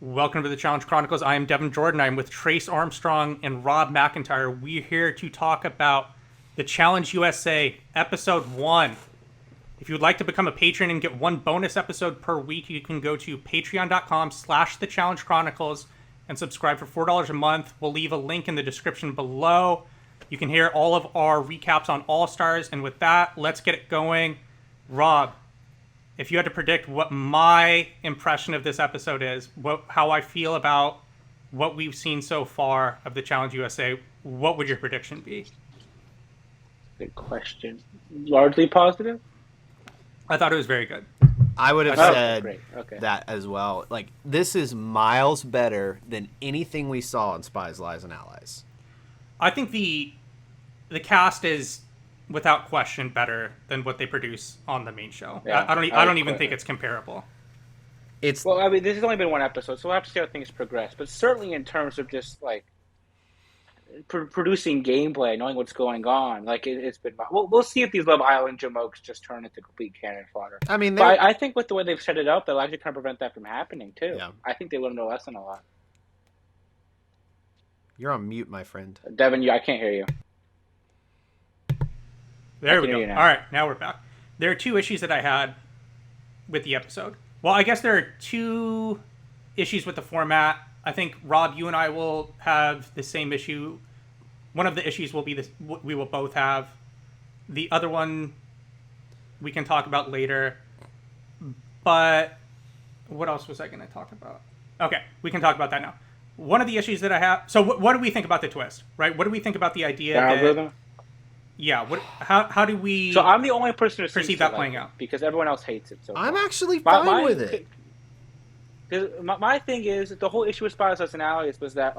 Welcome to the Challenge Chronicles. I am Devin Jordan. I'm with Trace Armstrong and Rob McIntyre. We're here to talk about the Challenge USA Episode 1. If you would like to become a patron and get one bonus episode per week, you can go to patreon.com/The Challenge Chronicles and subscribe for $4 a month. We'll leave a link in the description below. You can hear all of our recaps on All Stars. And with that, let's get it going. Rob, if you had to predict what my impression of this episode is, how I feel about what we've seen so far of the Challenge USA, what would your prediction be? Good question. Largely positive? I thought it was very good. I would have said Okay. that as well. Like, this is miles better than anything we saw in Spies, Lies, and Allies. I think the cast is without question better than what they produce on the main show. Yeah, I don't even think it's comparable. It's Well, I mean, this has only been one episode, so we'll have to see how things progress. But certainly in terms of just, like, producing gameplay, knowing what's going on, like, it's been... We'll see if these Love Island jamokes just turn into complete cannon fodder. I mean, but I think with the way they've set it up, they'll actually kind of prevent that from happening, too. Yeah. I think they learned a lesson a lot. You're on mute, my friend. Devin, I can't hear you. There we go. All right, now we're back. There are two issues that I had with the episode. Well, I guess there are two issues with the format. I think, Rob, you and I will have the same issue. One of the issues will be this: we will both have. The other one we can talk about later. But what else was I going to talk about? Okay, we can talk about that now. One of the issues that I have... So what do we think about the twist, right? What do we think about the idea that... Yeah, how do we... So I'm the only person who perceive that playing out? Because everyone else hates it. So I'm far. actually fine with it. My thing is, the whole issue with Spies and Allies was that,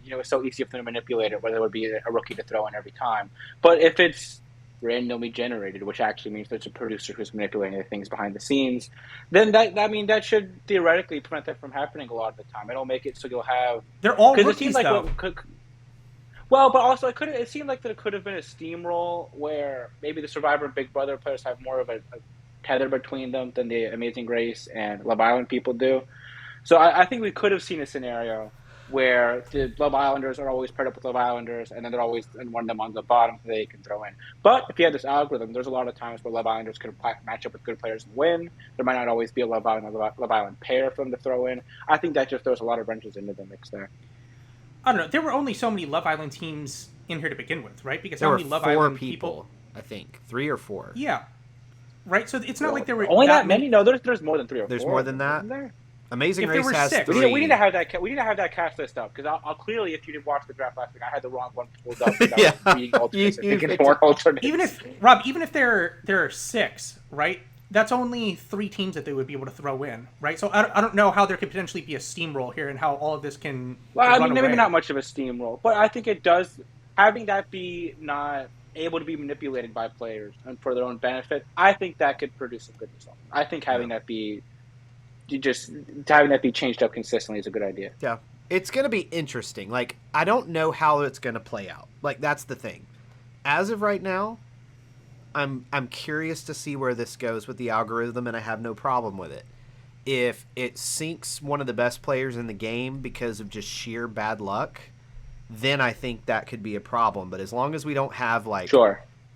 it's so easy for them to manipulate it, whether it would be a rookie to throw in every time. But if it's randomly generated, which actually means there's a producer who's manipulating the things behind the scenes, then that should theoretically prevent that from happening a lot of the time. It'll make it so you'll have... They're all rookies, though. Well, but also it seemed like that it could have been a steamroll where maybe the Survivor and Big Brother players have more of a tether between them than the Amazing Race and Love Island people do. So I think we could have seen a scenario where the Love Islanders are always paired up with Love Islanders, and then they're always one of them on the bottom they can throw in. But if you had this algorithm, there's a lot of times where Love Islanders could match up with good players and win. There might not always be a Love Island pair for them to throw in. I think that just throws a lot of wrenches into the mix there. I don't know. There were only so many Love Island teams in here to begin with, right? Because there how were many Love 4 Island people, I think. 3 or 4. Yeah. Right? So it's not like there were... Only that many? No, there's more than 3 or 4. There's more than that? There? Amazing If there Race were has 6. 3. We need to have that cast list up, because I'll clearly, if you didn't watch the draft last week, I had the wrong one pulled up. Yeah. Even if there are 6, right? That's only 3 teams that they would be able to throw in, right? So I don't know how there could potentially be a steamroll here and how all of this can. Well, I mean, maybe maybe not much of a steamroll, but I think it does, having that be not able to be manipulated by players and for their own benefit, I think that could produce some good results. I think having that be changed up consistently is a good idea. Yeah. It's going to be interesting. Like, I don't know how it's going to play out. Like, that's the thing. As of right now, I'm curious to see where this goes with the algorithm, and I have no problem with it. If it sinks one of the best players in the game because of just sheer bad luck, then I think that could be a problem. But as long as we don't have, like,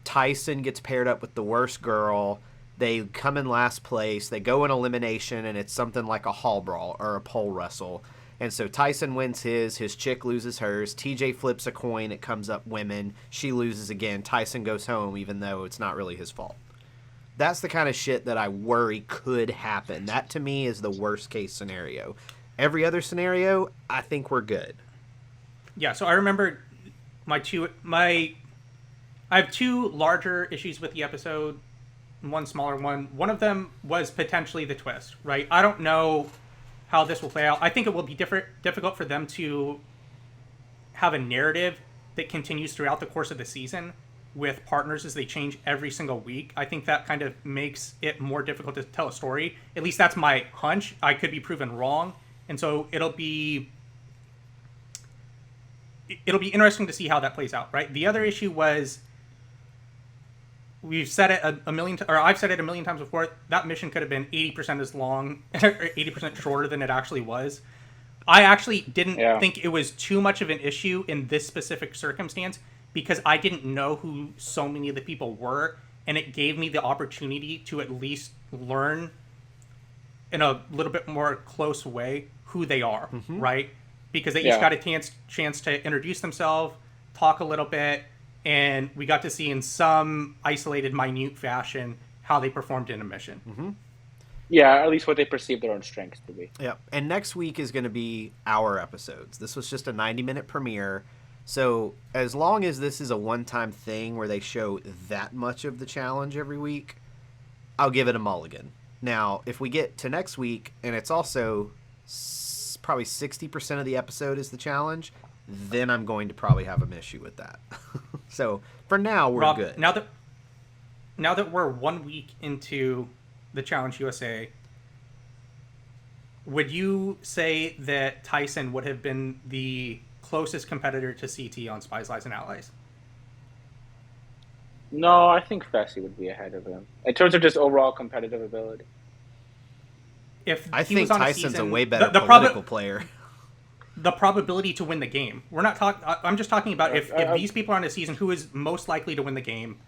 Tyson gets paired up with the worst girl, they come in last place, they go in elimination, and it's something like a hall brawl or a pole wrestle. And so Tyson wins his chick loses hers, TJ flips a coin, it comes up women, she loses again, Tyson goes home even though it's not really his fault. That's the kind of shit that I worry could happen. That to me is the worst case scenario. Every other scenario, I think we're good. Yeah, so I remember I have 2 larger issues with the episode, one smaller one. One of them was potentially the twist, right? I don't know how this will play out. I think it will be difficult for them to have a narrative that continues throughout the course of the season with partners as they change every single week. I think that kind of makes it more difficult to tell a story. At least that's my hunch. I could be proven wrong. And so it'll be interesting to see how that plays out, right? The other issue was, we've said it a million, or I've said it a million times before, that mission could have been 80% as long, or 80% shorter than it actually was. I actually didn't Yeah. think it was too much of an issue in this specific circumstance because I didn't know who so many of the people were, and it gave me the opportunity to at least learn in a little bit more close way who they are, right? Because they each Yeah. got a chance to introduce themselves, talk a little bit, and we got to see in some isolated, minute fashion how they performed in a mission. Yeah, at least what they perceive their own strengths to be. Yep. And next week is going to be our episodes. This was just a 90-minute premiere. So as long as this is a one-time thing where they show that much of the challenge every week, I'll give it a mulligan. Now, if we get to next week and it's also probably 60% of the episode is the challenge, then I'm going to probably have an issue with that. So for now, we're Rob, good. Now that we're 1 week into the Challenge USA, would you say that Tyson would have been the closest competitor to CT on Spies, Lies, and Allies? No, I think Fessy would be ahead of him in terms of just overall competitive ability. If I he think was on Tyson's a season, way better the political player. the probability to win the game. We're not talking. I'm just talking about if these people are on a season, who is most likely to win the game?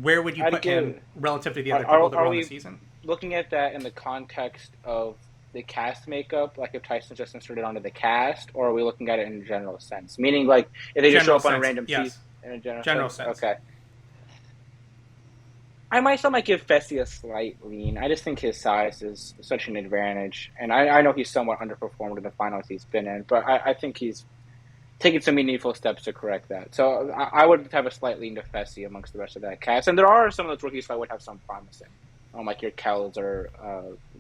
Where would you I'd put give- him relative to the other Are- people that are were on we- the season? Looking at that in the context of the cast makeup, like if Tyson's just inserted onto the cast, or are we looking at it in a general sense? Meaning, like if they just show General up on a sense, random yes. season in a General sense. Okay. I myself might give Fessy a slight lean. I just think his size is such an advantage, and I know he's somewhat underperformed in the finals he's been in, but I think he's taken some meaningful steps to correct that. So I would have a slight lean to Fessy amongst the rest of that cast, and there are some of those rookies who I would have some promise in, like your Kells or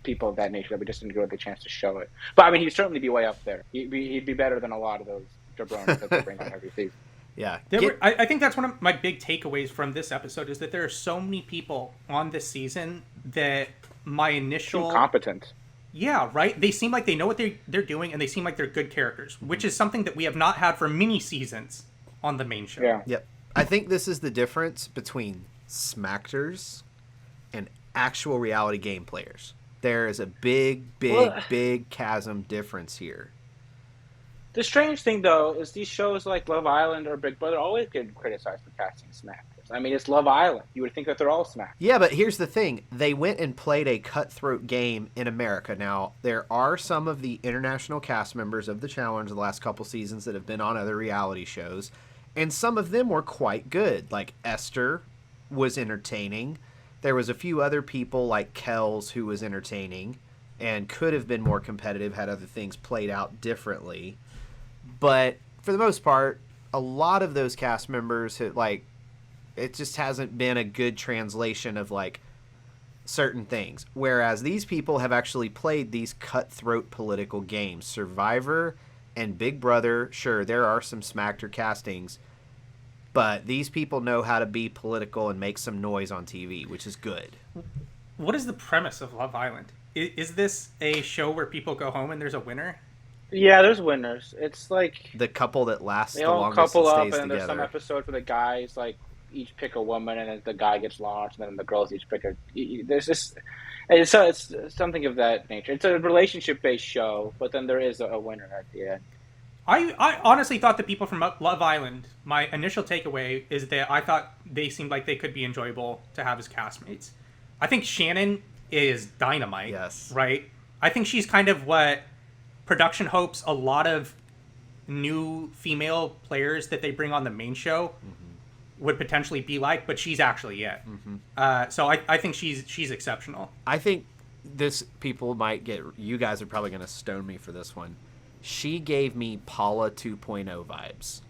people of that nature that we just didn't get the chance to show it. But I mean, he'd certainly be way up there. He'd be better than a lot of those jabronis that they bring on every season. Yeah. I think that's one of my big takeaways from this episode is that there are so many people on this season that my initial Competent. Yeah, right. They seem like they know what they're doing, and they seem like they're good characters, which is something that we have not had for many seasons on the main show. Yeah. Yep. I think this is the difference between smackers and actual reality game players. There is a big chasm difference here. The strange thing, though, is these shows like Love Island or Big Brother always get criticized for casting smackers. I mean, it's Love Island. You would think that they're all smackers. Yeah, but here's the thing. They went and played a cutthroat game in America. Now, there are some of the international cast members of the Challenge the last couple seasons that have been on other reality shows, and some of them were quite good. Like Esther was entertaining. There was a few other people like Kells who was entertaining and could have been more competitive had other things played out differently. But for the most part, a lot of those cast members had, it just hasn't been a good translation of certain things. Whereas these people have actually played these cutthroat political games. Survivor and Big Brother, sure, there are some smacked castings, but these people know how to be political and make some noise on TV, which is good. What is the premise of Love Island? Is this a show where people go home and there's a winner? Yeah, there's winners. It's like The couple that lasts they the all longest couple and up, stays and then there's some together. episodes where the guys each pick a woman, and then the guy gets launched, and then the girls each pick a. There's just it's something of that nature. It's a relationship based show, but then there is a winner at the end. I honestly thought the people from Love Island, my initial takeaway is that I thought they seemed like they could be enjoyable to have as castmates. I think Shannon is dynamite. Yes. Right? I think she's kind of what production hopes a lot of new female players that they bring on the main show would potentially be like, but she's actually it. So I think she's exceptional. I think people might get, you guys are probably going to stone me for this one. She gave me Paula 2.0 vibes.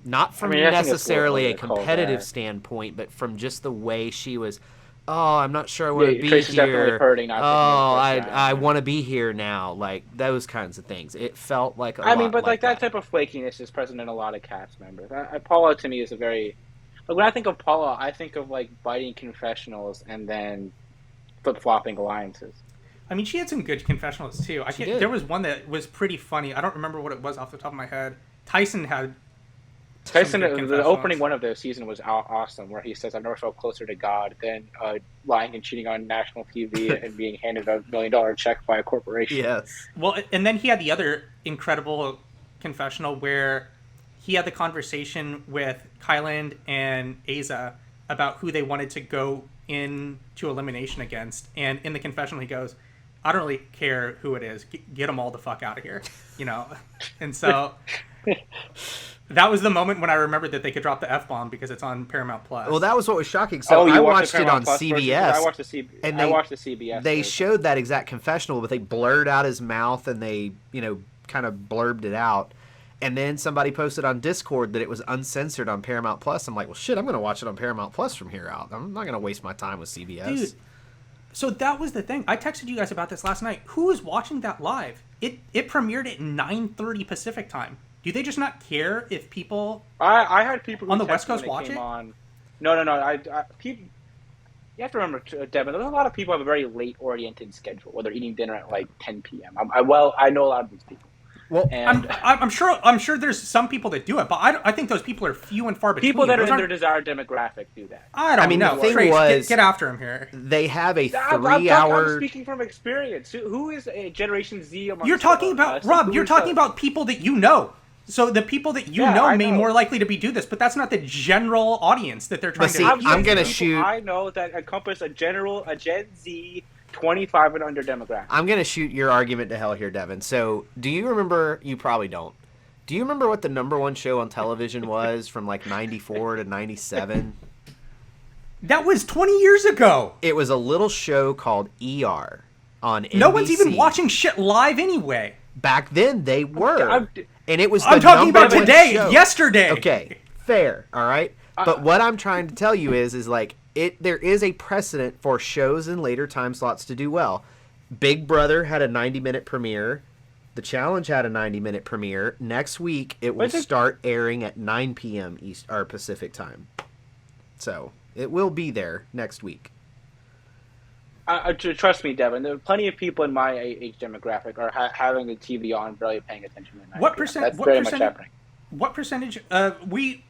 Not from I think it's necessarily a what they call competitive that. standpoint, but from just the way she was, oh, I'm not sure I want to be Tracy's definitely here. hurting not Oh, picking up this I guy. want to be here now. Like, those kinds of things. It felt like a I mean, lot but like that type of flakiness is present in a lot of cast members. Paula to me is a very when I think of Paula, I think of biting confessionals and then flip flopping alliances. I mean, she had some good confessionals too. did. There was one that was pretty funny. I don't remember what it was off the top of my head. Tyson had Tyson, good the confessionals. opening one of the season was awesome, where he says, "I've never felt closer to God than lying and cheating on national TV and being handed $1 million check by a corporation." Yes. Well, and then he had the other incredible confessional where he had the conversation with Kyland and Aza about who they wanted to go into elimination against, and in the confessional he goes, "I don't really care who it is. Get them all the fuck out of here," you know. And so that was the moment when I remembered that they could drop the F-bomb because it's on Paramount Plus. Well, that was what was shocking. So you I watched watched it on Plus version? CBS. I watched the and I watched the CBS. They version. showed that exact confessional, but they blurred out his mouth and they, kind of blurbed it out. And then somebody posted on Discord that it was uncensored on Paramount Plus. I'm like, well, shit, I'm going to watch it on Paramount Plus from here out. I'm not going to waste my time with CBS. Dude, so that was the thing. I texted you guys about this last night. Who was watching that live? It premiered at 9:30 Pacific time. Do they just not care if people I had people who on the texted West Coast when watch came it? On. No. People. You have to remember, Devin. There's a lot of people have a very late-oriented schedule, where they're eating dinner at like 10 p.m. I know a lot of these people. Well, And I'm sure there's some people that do it, but I think those people are few and far between. people that are Those in their aren't- desired demographic do that. I don't know. the thing Trace, was- get after him here. they have a I'm 3-hour... speaking from experience. Who is a Generation Z amongst You're talking about us? Rob. Who You're is talking the- about people that you know. So the people that you Yeah, know I may know. more likely to be do this, but that's not the general audience that they're trying see, to. I'm gonna people shoot- I know that encompass a Gen Z 25 and under demographic. I'm going to shoot your argument to hell here, Devin. So, do you remember... You probably don't. Do you remember what the number one show on television was from like 94 to 97? That was 20 years ago. It was a little show called ER on NBC. No one's even watching shit live anyway. Back then, they were. I'm- And it was the I'm talking number about one today, show. yesterday. Okay, fair, all right? But what I'm trying to tell you is like, there is a precedent for shows in later time slots to do well. Big Brother had a 90-minute premiere. The Challenge had a 90-minute premiere. Next week, it will start airing at 9 p.m. East or Pacific time. So, it will be there next week. Trust me, Devin. There are plenty of people in my age demographic are having the TV on, barely paying attention. At 9 What p.m. percent? That's What very percent? much happening. What percentage? We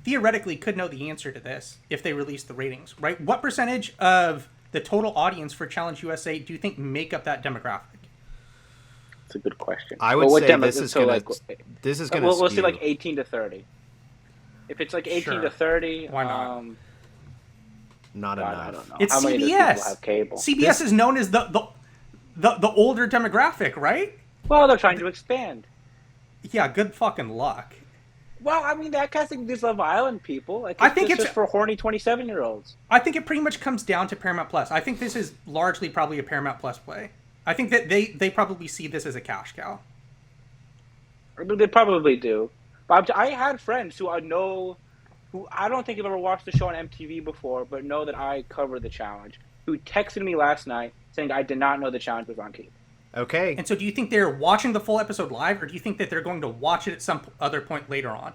theoretically could know the answer to this if they released the ratings, right? What percentage of the total audience for Challenge USA do you think make up that demographic? It's a good question. I would what say demo- this is so, going like, to we'll see like 18 to 30. If it's like 18 Sure. to 30, Why not? Not God, enough. I don't know. It's How many of those CBS. people have cable? CBS is known as the older demographic, right? Well, they're trying to expand. Yeah, good fucking luck. Well, I mean, that casting these Love Island people. Like, I think it's it's- just for horny 27-year-olds. I think it pretty much comes down to Paramount Plus. I think this is largely probably a Paramount Plus play. I think that they probably see this as a cash cow. They probably do. But I had friends who I know, who I don't think have ever watched the show on MTV before, but know that I cover the challenge, who texted me last night saying I did not know the challenge was on cable. Okay. And so do you think they're watching the full episode live, or do you think that they're going to watch it at some other point later on?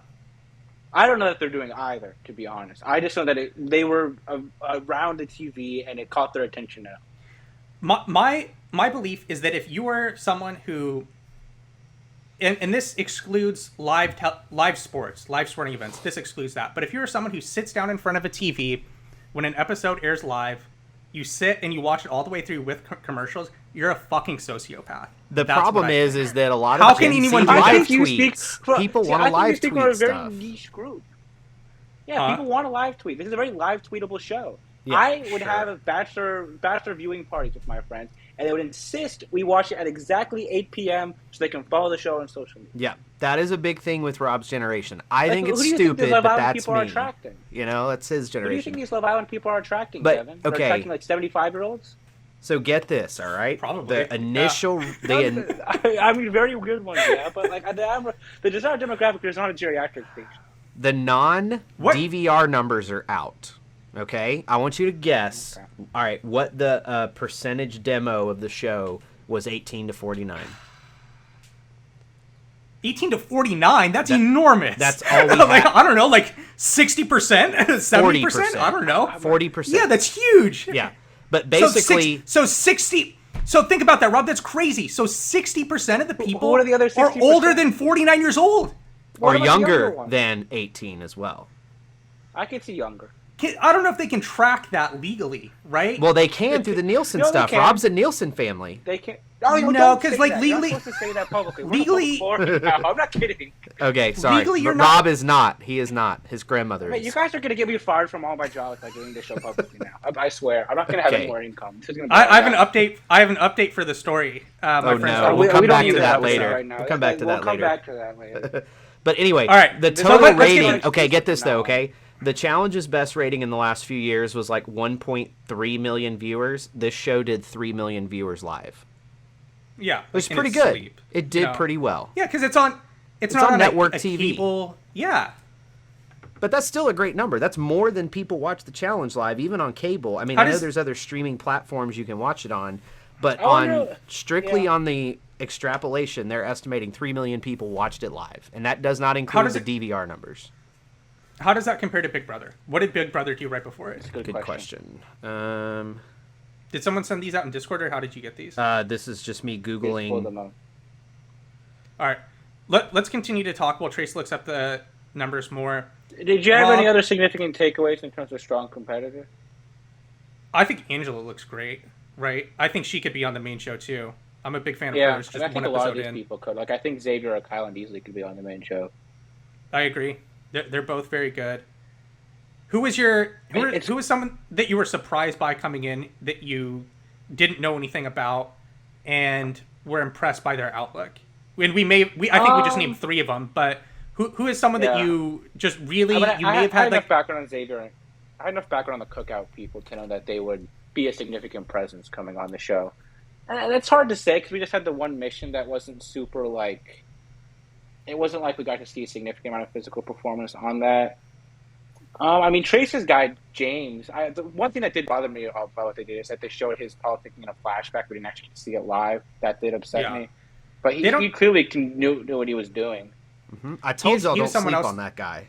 I don't know that they're doing either, to be honest. I just know that they were around the TV and it caught their attention now. My belief is that if you are someone who, and this excludes live sporting events, this excludes that. But if you're someone who sits down in front of a TV when an episode airs live, you sit and you watch it all the way through with commercials, you're a fucking sociopath. The That's problem what I is think. that a lot How of can Gen Z anyone do live that? I think you speak tweets. People want to live I think you speak tweet for a very stuff. niche group. Yeah, people want to live tweet. This is a very live tweetable show. Yeah, I would sure. have bachelor viewing parties with my friends, and they would insist we watch it at exactly 8 p.m. so they can follow the show on social media. Yeah, that is a big thing with Rob's generation. I think who it's do you think stupid, these Love but Island that's people are me. attracting? You know, that's his Who do you generation. think these Love Island people are attracting, But, Devin? okay. They're attracting like 75-year-olds? So get this, all right? Probably, The initial... I mean, very good ones, yeah. But like the desired demographic is not a geriatric station. The non-DVR numbers are out, okay? I want you to guess, Okay. all right, what the percentage demo of the show was 18 to 49. 18 to 49, that's enormous. that's all we like, have. I don't know, like 60%? 70%? I don't know. 40%. Yeah, that's huge. Yeah, but basically... So 60... So think about that, Rob. That's crazy. So 60% of the people What are the other are 60%? older than 49 years old. or What about the younger ones? than 18 as well. I could see younger. I don't know if they can track that legally, right? Well, they can through the Nielsen No, they stuff. can. Rob's a Nielsen family. They can't. Oh, No, don't 'cause, say like, that. legally- You're not supposed to say that publicly. legally- I'm not kidding. Okay, sorry. Legally, you're But not- Rob is not. He is not. His grandmother Hey, is. you guys are gonna get me fired from all my jobs by doing this show publicly now. I swear, I'm not gonna have Okay. any more income. This is gonna be I have an like update. I have an update for the story. My Oh, friends no. are- We'll come we back don't need to that episode later. Right now. We'll come back to that We'll come later. back to that later. But anyway, All right, the so total let's get rating. into Okay, get this from now though. on. Okay, the challenge's best rating in the last few years was like 1.3 million viewers. This show did 3 million viewers live. Yeah, It was in pretty its good. sleep, It did you know? pretty well. Yeah, because it's on. It's on not network a TV. Cable. Yeah, But that's still a great number. That's more than people watch the challenge live, even on cable. I mean, How I know does- there's other streaming platforms you can watch it on, but I on wonder- strictly yeah. on the extrapolation, they're estimating 3 million people watched it live, and that does not include does the it- DVR numbers. how does that compare to Big Brother? What did Big Brother do right before it? Good question. Did someone send these out in Discord, or how did you get these? This is just me Please pull googling. them up. All right, let's continue to talk while Trace looks up the numbers more. Did you have Rob- any other significant takeaways in terms of strong competitor? I think Angela looks great. Right, I think she could be on the main show too. I'm a big fan of Yeah, hers. and Just I think one a lot of episode these in. people could. Like, I think Xavier or Kylan easily could be on the main show. I agree. They're both very good. Who was your who was someone that you were surprised by coming in that you didn't know anything about and were impressed by their outlook? And I think we just named three of them, but who is someone that Yeah. you just really I mean, you may have had enough like background on Xavier. I had enough background on the Cookout people to know that they would be a significant presence coming on the show. And it's hard to say because we just had the one mission that wasn't super like. It wasn't like we got to see a significant amount of physical performance on that. I mean, Trace's guy James. The one thing that did bother me about what they did is that they showed his politicking in a flashback, but we didn't actually see it live. That did upset me. But he clearly knew what he was doing. I told y'all he don't was someone sleep else- on that guy.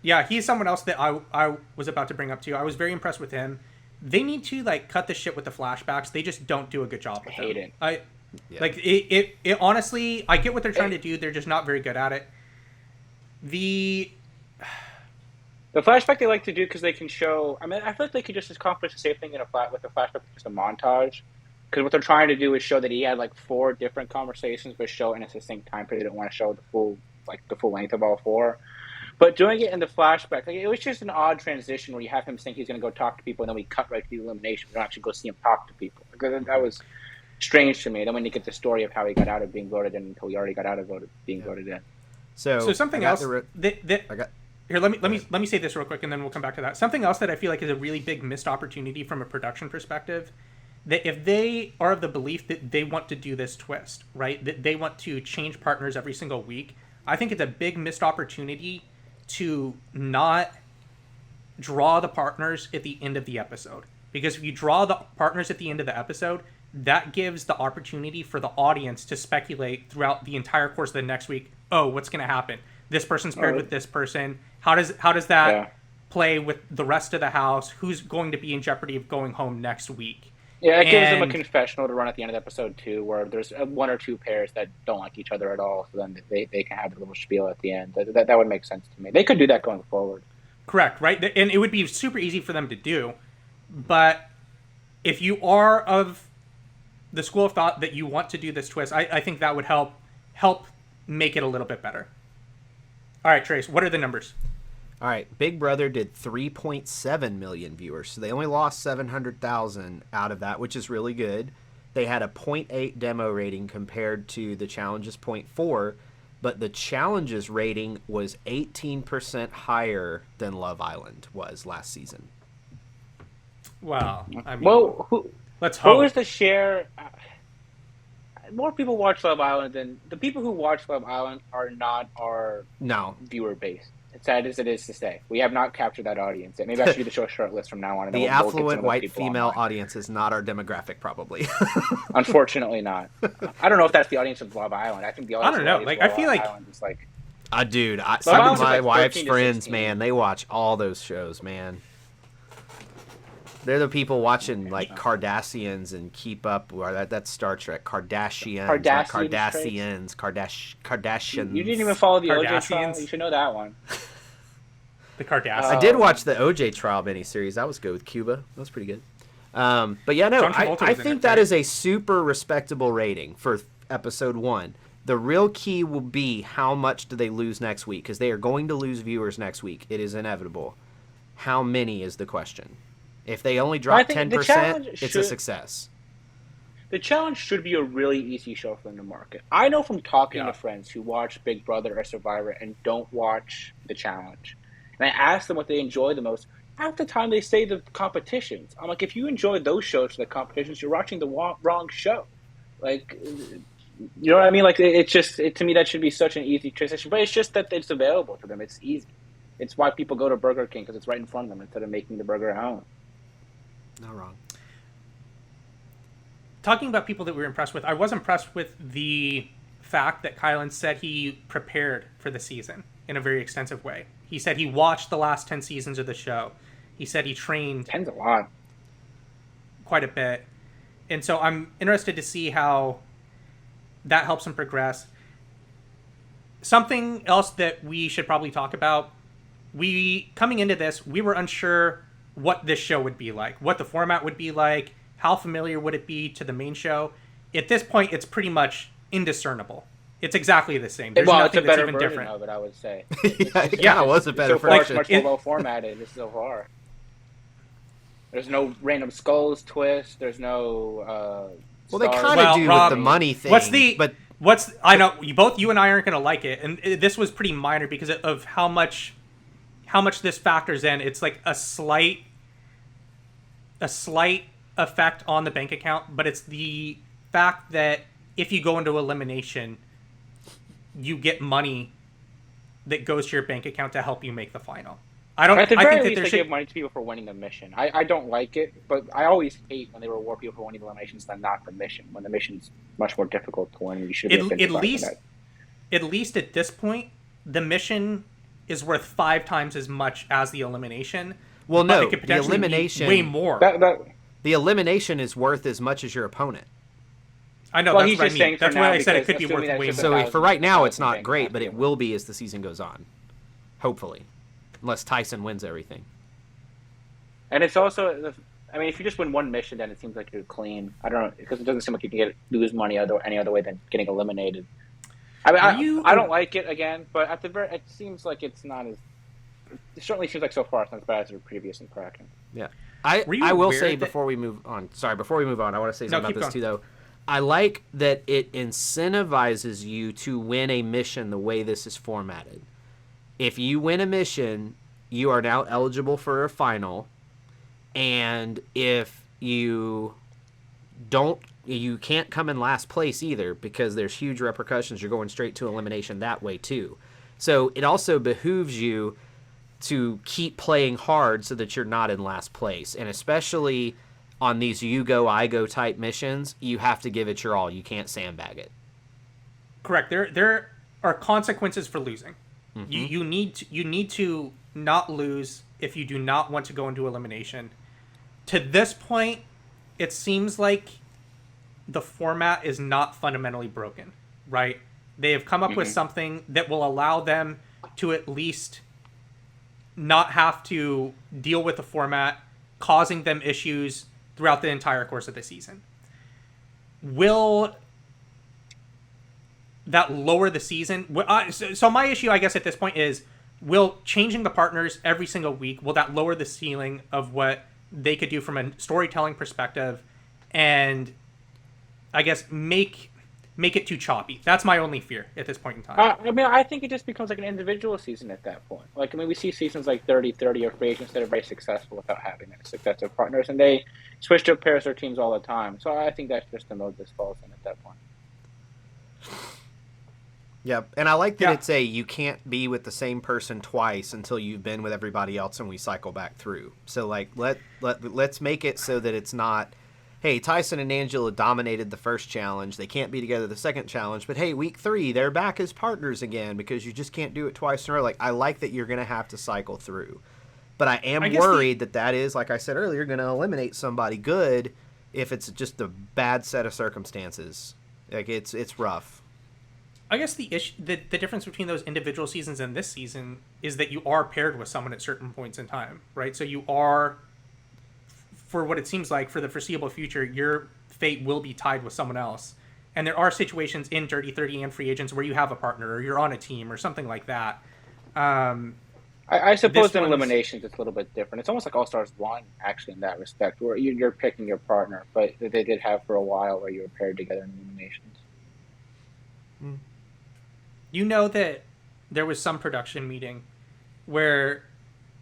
Yeah, he's someone else that I was about to bring up too. I was very impressed with him. They need to like cut the shit with the flashbacks. They just don't do a good job with I hate them. it. Like it honestly, I get what they're trying to do. They're just not very good at it. The flashback they like to do because they can show. I mean, I feel like they could just accomplish the same thing with a flashback, just a montage. Because what they're trying to do is show that he had like 4 different conversations, but show in a succinct time period. They didn't want to show the full length of all 4. But doing it in the flashback, like, it was just an odd transition where you have him saying he's going to go talk to people, and then we cut right to the elimination. We don't actually go see him talk to people. Like, that was strange to me. Then when you get the story of how he got out of being voted in until he already got out of being voted in. so something else that I got. here let me say this real quick and then we'll come back to that. Something else that I feel like is a really big missed opportunity from a production perspective. That if they are of the belief that they want to do this twist, right? That they want to change partners every single week, I think it's a big missed opportunity to not draw the partners at the end of the episode. Because if you draw the partners at the end of the episode, that gives the opportunity for the audience to speculate throughout the entire course of the next week. Oh, what's going to happen? This person's paired with this person. How does that play with the rest of the house? Who's going to be in jeopardy of going home next week? Yeah, it gives them a confessional to run at the end of the episode too, where there's 1 or 2 pairs that don't like each other at all, so then they can have a little spiel at the end. That would make sense to me. They could do that going forward. Correct, right? And it would be super easy for them to do. But if you are of the school of thought that you want to do this twist, I think that would help make it a little bit better. All right, Trace, what are the numbers? All right, Big Brother did 3.7 million viewers, so they only lost 700,000 out of that, which is really good. They had a 0.8 demo rating compared to the Challenge's 0.4, but the Challenge's rating was 18% higher than Love Island was last season. Well, I mean, let's What hope. was the share? More people watch Love Island than the people who watch Love Island are not our viewer base. As sad as it is to say, we have not captured that audience yet. Maybe I should do the show short list from now on. And The we'll get some affluent of those white people female online. audience is not our demographic, probably. Unfortunately, not. I don't know if that's the audience of Love Island. I think the audience. I don't know. Of Like, Love I feel like- Island is like Dude, Love some of Island's my like wife's 13 to friends, 16. man, they watch all those shows, man. They're the people watching like Cardassians and keep up. Or that's Star Trek. Kardashians, not Cardassians, Kardashians. You didn't even follow the OJ trial. Cardassians. You should know that one. The Kardashians. I did watch the OJ trial miniseries. That was good with Cuba. That was pretty good. But yeah, no, John Travolta I was in think it, that right? is a super respectable rating for episode 1. The real key will be how much do they lose next week, because they are going to lose viewers next week. It is inevitable. How many is the question? If they only drop 10%, it's a success. The challenge should be a really easy show for them to market. I know from talking Yeah. to friends who watch Big Brother or Survivor and don't watch the challenge, and I ask them what they enjoy the most. Half the time they say the competitions. I'm like, if you enjoy those shows for the competitions, you're watching the wrong show. Like, you know what I mean? Like, it's just, to me, that should be such an easy transition. But it's just that it's available to them. It's easy. It's why people go to Burger King, because it's right in front of them instead of making the burger at home. Not wrong. Talking about people that we were impressed with, I was impressed with the fact that Kylan said he prepared for the season in a very extensive way. He said he watched the last 10 seasons of the show. He said he trained 10's a lot. quite a bit. And so I'm interested to see how that helps him progress. Something else that we should probably talk about, coming into this, we were unsure what this show would be like, what the format would be like, how familiar would it be to the main show. At this point, it's pretty much indiscernible. It's exactly the same. There's Well, it's a nothing that's better even version different. of it, I would say. Yeah, it kind of was a better So far, it's version. much more well formatted so far. There's no random skulls twist. There's no. Well, they stars. kind of Well, do Rob, with the money thing. I know you and I aren't going to like it, and this was pretty minor because of how much this factors in. It's like a slight effect on the bank account, but it's the fact that if you go into elimination, you get money that goes to your bank account to help you make the final. At the I very think that least, there they should. give money to people for winning the mission. I don't like it, but I always hate when they reward people for winning the eliminations than not the mission. When the mission's much more difficult to win, you should be incentivized for that. At least at this point, the mission is worth 5 times as much as the elimination. Well, but no, it could potentially be elimination- way more. The elimination is worth as much as your opponent. I know, Well, that's he's what I just mean. saying for That's now, why I said it because could be worth assuming that way it's more. just So for right now, it's $1,000 not great, bank but it account. will be as the season goes on. Hopefully. Unless Tyson wins everything. And it's also, I mean, if you just win one mission, then it seems like you're clean. I don't know, because it doesn't seem like you can lose money any other way than getting eliminated. I mean, I don't like it again, but at the it seems like it's not as. It certainly seems like so far it's not as bad as the previous in Kraken. Yeah. Were you I will aware say that- before we move on, I want to say No, something keep about this going. too, though. I like that it incentivizes you to win a mission the way this is formatted. If you win a mission, you are now eligible for a final. And if you don't, you can't come in last place either, because there's huge repercussions. You're going straight to elimination that way too. So it also behooves you to keep playing hard so that you're not in last place. And especially on these you go, I go type missions, you have to give it your all. You can't sandbag it. Correct. There are consequences for losing. You need to not lose if you do not want to go into elimination. To this point, it seems like the format is not fundamentally broken, right? They have come up with something that will allow them to at least not have to deal with the format causing them issues throughout the entire course of the season. Will that lower the season? So my issue, I guess, at this point is, will changing the partners every single week, will that lower the ceiling of what they could do from a storytelling perspective, and I guess make it too choppy? That's my only fear at this point in time. I mean, I think it just becomes like an individual season at that point. Like, I mean, we see seasons like 30-30 or Free Agents that are very successful without having their successive partners, and they switch to pairs or teams all the time. So I think that's just the mode this falls in at that point. Yep, and I like that it's you can't be with the same person twice until you've been with everybody else and we cycle back through. So like let's make it so that it's not, hey, Tyson and Angela dominated the first challenge, they can't be together the second challenge, but hey, week 3 they're back as partners again, because you just can't do it twice in a row. Like, I like that you're gonna have to cycle through, But I am worried that is, like I said earlier, going to eliminate somebody good if it's just a bad set of circumstances. Like it's rough. I guess the difference between those individual seasons and this season is that you are paired with someone at certain points in time, right? So you are, for what it seems like, for the foreseeable future, your fate will be tied with someone else. And there are situations in Dirty 30 and Free Agents where you have a partner or you're on a team or something like that. I suppose in Eliminations it's a little bit different. It's almost like All Stars 1, actually, in that respect, where you're picking your partner, but they did have for a while where you were paired together in Eliminations. You know that there was some production meeting where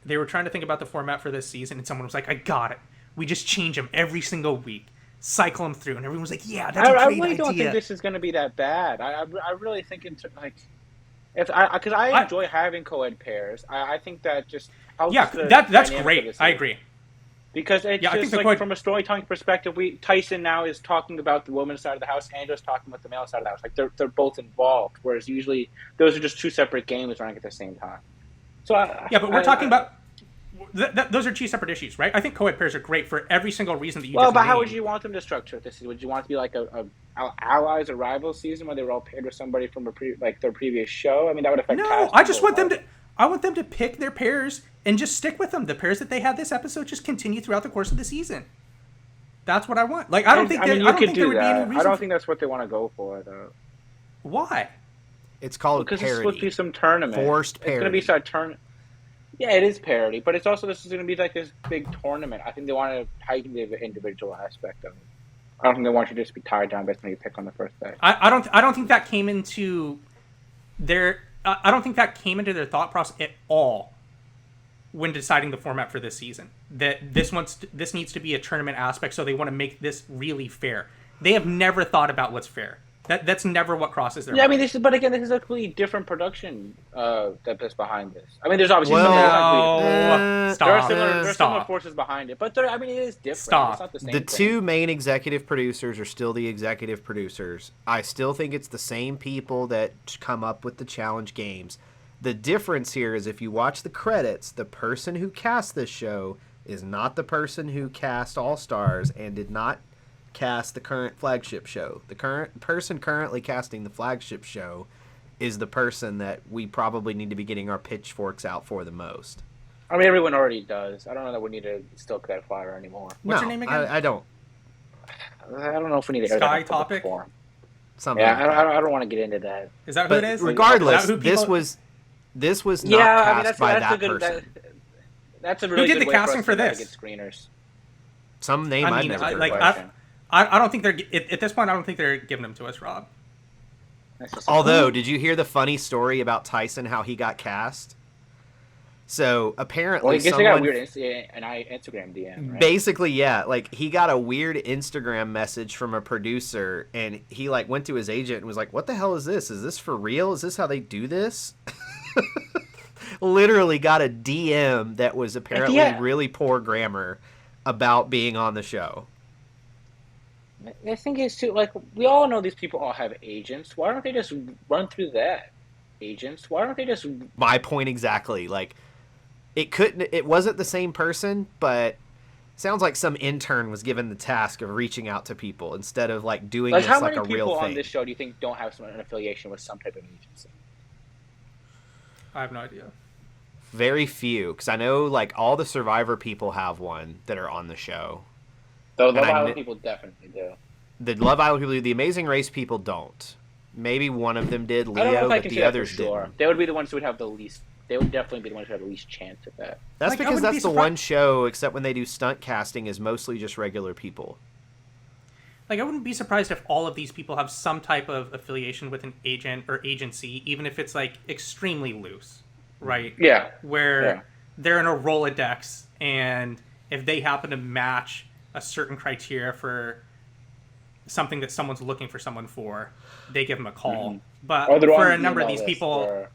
they were trying to think about the format for this season, and someone was like, I got it. We just change them every single week. Cycle them through. And everyone was like, yeah, that's a great idea. I really don't think this is going to be that bad. I really think because I enjoy having co-ed pairs. I think that just helps. Yeah, that's great. I agree. Because it's just like from a storytelling perspective, Tyson now is talking about the woman's side of the house, Andrew's talking about the male side of the house. Like they're both involved, whereas usually those are just two separate games running at the same time. So but we're talking about those are two separate issues, right? I think co-ed pairs are great for every single reason that you. Well, but how would you want them to structure it this season? Would you want it to be like a allies or rivals season where they were all paired with somebody from their previous show? I mean, that would affect. No, I just want them to. I want them to pick their pairs and just stick with them. The pairs that they had this episode just continue throughout the course of the season. That's what I want. Like, I don't think there would be any reason. I don't think that's what they want to go for, though. Why? It's called because parody. It's supposed to be some tournament. Forced parody. It's going to be some tournament. Yeah, it is parody, but it's also this is going to be like this big tournament. I think they want to heighten the individual aspect of it. I don't think they want you to just be tied down based on who you pick on the first day. I don't think that came into their. I don't think that came into their thought process at all when deciding the format for this season. That this needs to be a tournament aspect, so they want to make this really fair. They have never thought about what's fair. That's never what crosses their mind. I mean, this is a completely different production that's behind this. I mean, there's obviously there are similar forces behind it, but it is different. Stop. It's not the same The thing. two main executive producers are still the executive producers. I still think it's the same people that come up with the challenge games. The difference here is if you watch the credits, the person who cast this show is not the person who cast All Stars and did not cast the current flagship show. The person currently casting the flagship show is the person that we probably need to be getting our pitchforks out for the most. I mean, everyone already does. I don't know that we need to stoke that fire anymore. What's your name again? I don't. I don't know if we need to air Sky that Topic? Something. Yeah, like I don't want to get into that. Is that who it is? Regardless, this was not cast by that person. That's a really Who did good the way casting for this? To get screeners. Some name I've never heard of. I don't think they're at this point. I don't think they're giving them to us, Rob. Although, did you hear the funny story about Tyson? How he got cast? So apparently, I guess they got a weird Instagram DM. Right? Basically, yeah. Like he got a weird Instagram message from a producer, and he went to his agent and was like, "What the hell is this? Is this for real? Is this how they do this?" Literally got a DM that was apparently really poor grammar about being on the show. The thing is, too, we all know these people all have agents. Why don't they just run through that? Agents? Why don't they just... My point exactly. It wasn't the same person, but sounds like some intern was given the task of reaching out to people instead of, doing this like a real thing. How many people on this show do you think don't have an affiliation with some type of agency? I have no idea. Very few, because I know, all the Survivor people have one that are on the show. The Love Island people definitely do. The Love Island people do. The Amazing Race people don't. Maybe one of them did, Leo, but the others didn't. They would be the ones who would have the least... They would definitely be the ones who have the least chance at that. That's because that's the one show, except when they do stunt casting, is mostly just regular people. I wouldn't be surprised if all of these people have some type of affiliation with an agent or agency, even if it's, extremely loose, right? Yeah. Where they're in a Rolodex, and if they happen to match a certain criteria for something that someone's looking for someone for, they give them a call. Mm-hmm. But for a number of these people...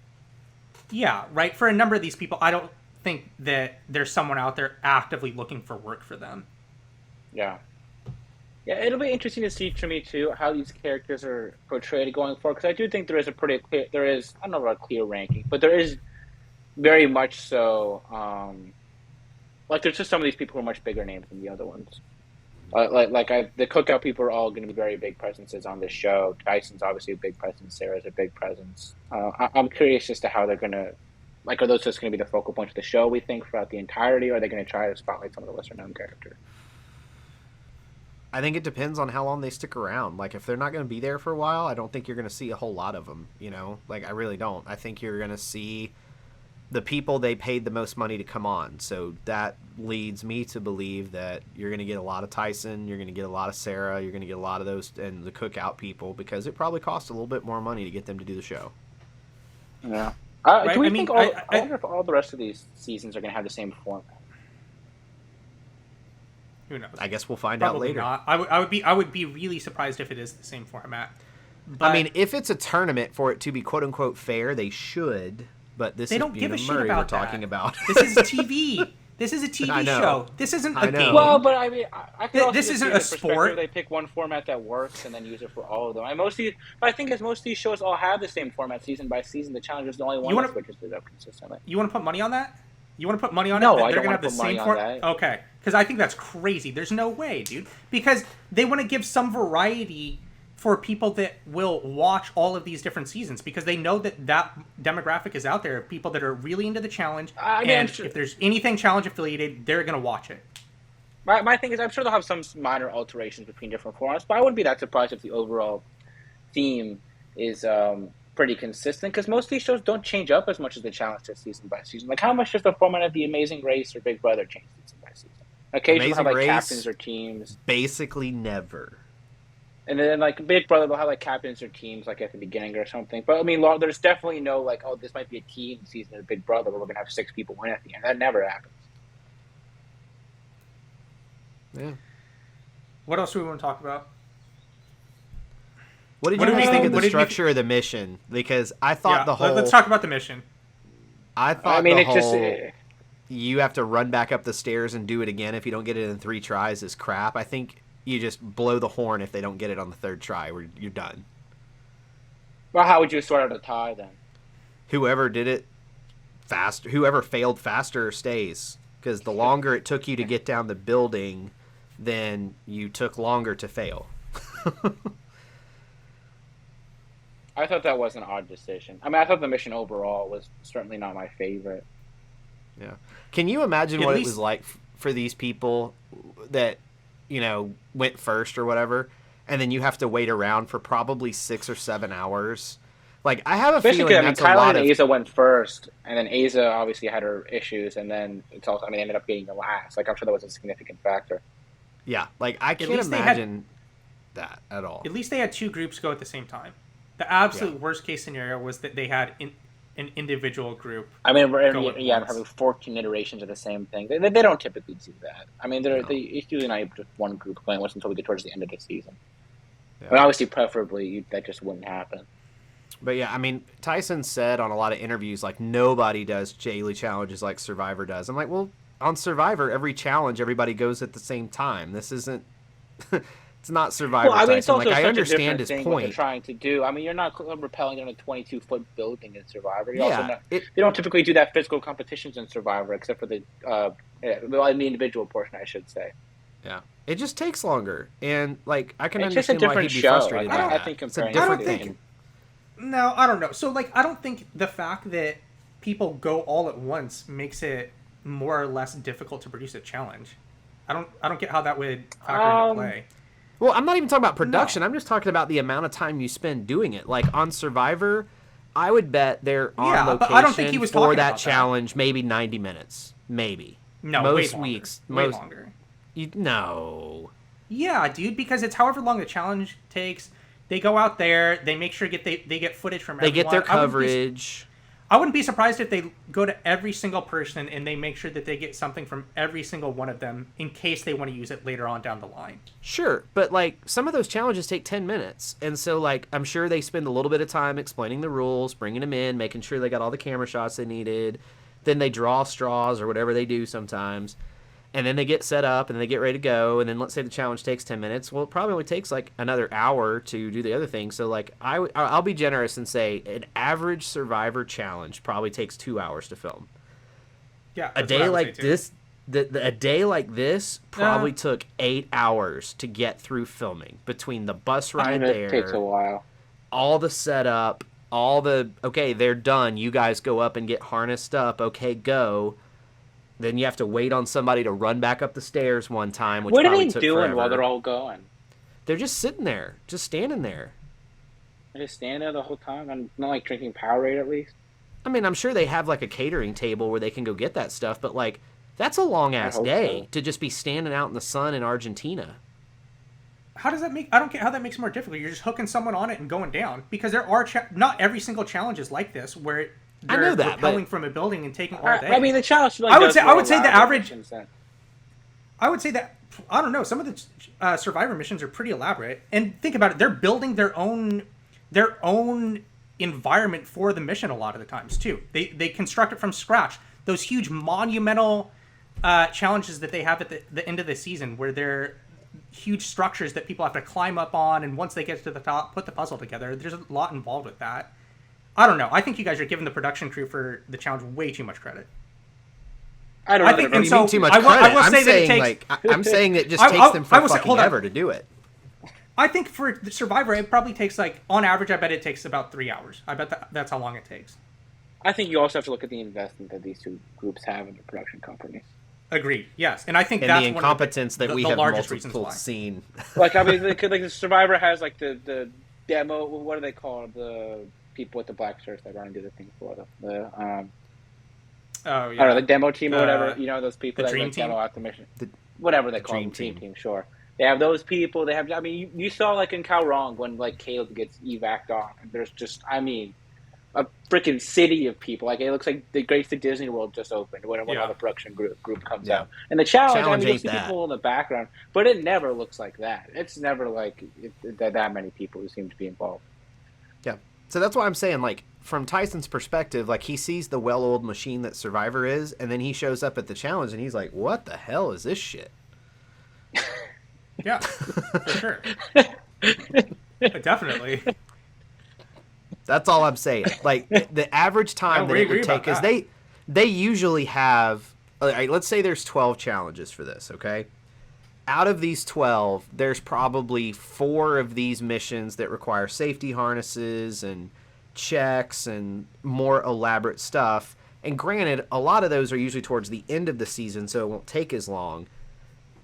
Yeah, right. For a number of these people, I don't think that there's someone out there actively looking for work for them. Yeah. Yeah, it'll be interesting to see, to me, too, how these characters are portrayed going forward, because I do think there is I don't know about a clear ranking, but there is very much so like there's just some of these people who are much bigger names than the other ones. The cookout people are all going to be very big presences on this show. Tyson's obviously a big presence. Sarah's a big presence. I'm curious as to how they're going to, like, are those just going to be the focal points of the show, we think, throughout the entirety, or are they going to try to spotlight some of the lesser known characters? I think it depends on how long they stick around. Like, if they're not going to be there for a while, I don't think you're going to see a whole lot of them, you know? Like, I really don't. I think you're going to see the people they paid the most money to come on. So that leads me to believe that you're going to get a lot of Tyson, you're going to get a lot of Sarah, you're going to get a lot of those, and the cookout people, because it probably costs a little bit more money to get them to do the show. Yeah. Right? Do we I mean, think I wonder if all the rest of these seasons are going to have the same format? Who knows? I guess we'll find Probably out later. not. I would be really surprised if it is the same format. But I mean, if it's a tournament for it to be quote unquote fair, they should. But this they is don't give a shit Murray about we're talking about. This is TV. This is a TV I know. show. This isn't I a know. game. Well, but I mean, I could also This just isn't see a the perspective sport. They pick one format that works and then use it for all of them. But I think as most of these shows all have the same format season by season, the challenge is the only one that switches it up consistently. You want to put money on that? You want to put money on No, it? That I they're don't gonna wanna have the put money same on format? that. Okay, because I think that's crazy. There's no way, dude. Because they want to give some variety for people that will watch all of these different seasons, because they know that demographic is out there of people that are really into the challenge. I mean, and sure. if there's anything challenge affiliated, they're gonna watch it. My thing is, I'm sure they'll have some minor alterations between different formats, but I wouldn't be that surprised if the overall theme is pretty consistent, because most of these shows don't change up as much as the challenge does season by season. Like, how much does the format of The Amazing Race or Big Brother change season by season? Occasionally they'll have, like, Amazing Race, captains or teams. Basically never. And then, like, Big Brother, they'll have, like, captains or teams, like, at the beginning or something. But, I mean, there's definitely no, like, oh, this might be a team season of Big Brother where we're going to have 6 people win at the end. That never happens. Yeah. What else do we want to talk about? What did What you did we guys think think- of what the did we structure of the mission? Because I thought the whole. Let's talk about the mission. I thought I mean, the it just. whole. You have to run back up the stairs and do it again if you don't get it in 3 tries is crap. I think you just blow the horn if they don't get it on the 3rd try. You're done. Well, how would you sort out a tie then? Whoever did it faster, whoever failed faster stays. Because the longer it took you to get down the building, then you took longer to fail. I thought that was an odd decision. I mean, I thought the mission overall was certainly not my favorite. Yeah. Can you imagine At what it least- was like for these people that, went first or whatever, and then you have to wait around for probably 6 or 7 hours? Like, I have a Basically, feeling I mean, that's a lot Kylie and of... Aza went first, and then Aza obviously had her issues, and then it's also, I mean, they ended up getting the last. Like, I'm sure that was a significant factor. Yeah, like, I can't least they had- imagine that at all. At least they had 2 groups go at the same time. The absolute worst case scenario was that they had an individual group. I mean, Go at yeah, once. probably 14 iterations of the same thing. They don't typically do that. I mean, No. it's usually not just one group going once until we get towards the end of the season. Yeah. But obviously, preferably, that just wouldn't happen. But yeah, I mean, Tyson said on a lot of interviews, like, nobody does daily challenges like Survivor does. I'm like, well, on Survivor, every challenge, everybody goes at the same time. This isn't... It's not Survivor, Well, I mean, it's Tyson. also Like, I such a understand different his thing what they're point. trying to do. I mean, you're not rappelling down a 22-foot building in Survivor. Yeah, They don't typically do that physical competitions in Survivor, except for the in the individual portion, I should say. Yeah, it just takes longer, and like I can It's just a understand why different he'd be show. frustrated Like, by I that. think It's a comparing different I don't thing. No, I don't know. So, like, I don't think the fact that people go all at once makes it more or less difficult to produce a challenge. I don't get how that would factor into play. Well, I'm not even talking about production. I'm just talking about the amount of time you spend doing it. Like on Survivor, I would bet they're on Yeah, location but I don't think he was for talking that about that. challenge maybe 90 minutes, maybe. No, most way longer. weeks, way most longer. no. Yeah, dude, because it's however long the challenge takes. They go out there, they make sure they get footage from They everyone. get their coverage. I wouldn't be surprised if they go to every single person and they make sure that they get something from every single one of them in case they want to use it later on down the line. Sure, but like some of those challenges take 10 minutes. And so like I'm sure they spend a little bit of time explaining the rules, bringing them in, making sure they got all the camera shots they needed. Then they draw straws or whatever they do sometimes. And then they get set up and they get ready to go. And then let's say the challenge takes 10 minutes. Well, it probably only takes like another hour to do the other thing. So like I'll be generous and say an average Survivor challenge probably takes 2 hours to film. Yeah, A that's what day I would like say, too. this, A day like this probably took 8 hours to get through filming between the bus ride It takes a there, while. all the setup, all the okay, they're done. You guys go up and get harnessed up. Okay, go. Then you have to wait on somebody to run back up the stairs one time, which What are probably they took doing forever. while they're all going? They're just sitting there, just standing there. They're just standing there the whole time and not like drinking Powerade at least. I mean, I'm sure they have like a catering table where they can go get that stuff, but like that's a long ass hope day so. to just be standing out in the sun in Argentina. How does that make? I don't get how that makes it more difficult. You're just hooking someone on it and going down because there are not every single challenge is like this where I they're know that, rappelling but- from a building and taking all day. I mean, the challenge. Like, I would does say- I more would say the elaborate average- missions than- I would say that I don't know. Some of the Survivor missions are pretty elaborate, and think about it. They're building their own environment for the mission a lot of the times too. They construct it from scratch. Those huge monumental challenges that they have at the end of the season, where they're huge structures that people have to climb up on, and once they get to the top, put the puzzle together. There's a lot involved with that. I don't know. I think you guys are giving the production crew for the challenge way too much credit. I don't I know. think- What and do you so, mean too much I will- credit? I will I'm say that it saying takes- I'm saying it just I takes them will say- fucking hold on. ever to do it. I think for the Survivor, it probably takes on average, I bet it takes about 3 hours. I bet that's how long it takes. I think you also have to look at the investment that these two groups have in the production companies. Agreed. Yes, and I think And that's the one of incompetence that the we have largest reasons multiple why. seen. Like, I mean, like the Survivor has like the demo. What do they call the people with the black shirts that run and do the thing for them? Oh I don't yeah. know, the demo team or The- whatever. You know, those people the that dream like, demo team? out the mission. Whatever they call dream them, dream team. team. Sure, they have those people. They have. I mean, you saw like in Calrong when like Caleb gets evac'd on. There's just, I mean, a freaking city of people. Like, it looks like the Great Disney World just opened when Yeah. all the production group comes Yeah. out. And the challenge, I Challenge mean, you'll ain't see that. people in the background, but it never looks like that. It's never like that many people who seem to be involved. Yeah. So that's why I'm saying, like, from Tyson's perspective, like, he sees the well-oiled machine that Survivor is, and then he shows up at the challenge, and he's like, what the hell is this shit? Yeah, for sure. Definitely. That's all I'm saying. Like, the average time No, that we it would agree about take, because that. they usually have, all right, let's say there's 12 challenges for this, okay? Out of these 12, there's probably 4 of these missions that require safety harnesses and checks and more elaborate stuff. And granted, a lot of those are usually towards the end of the season, so it won't take as long.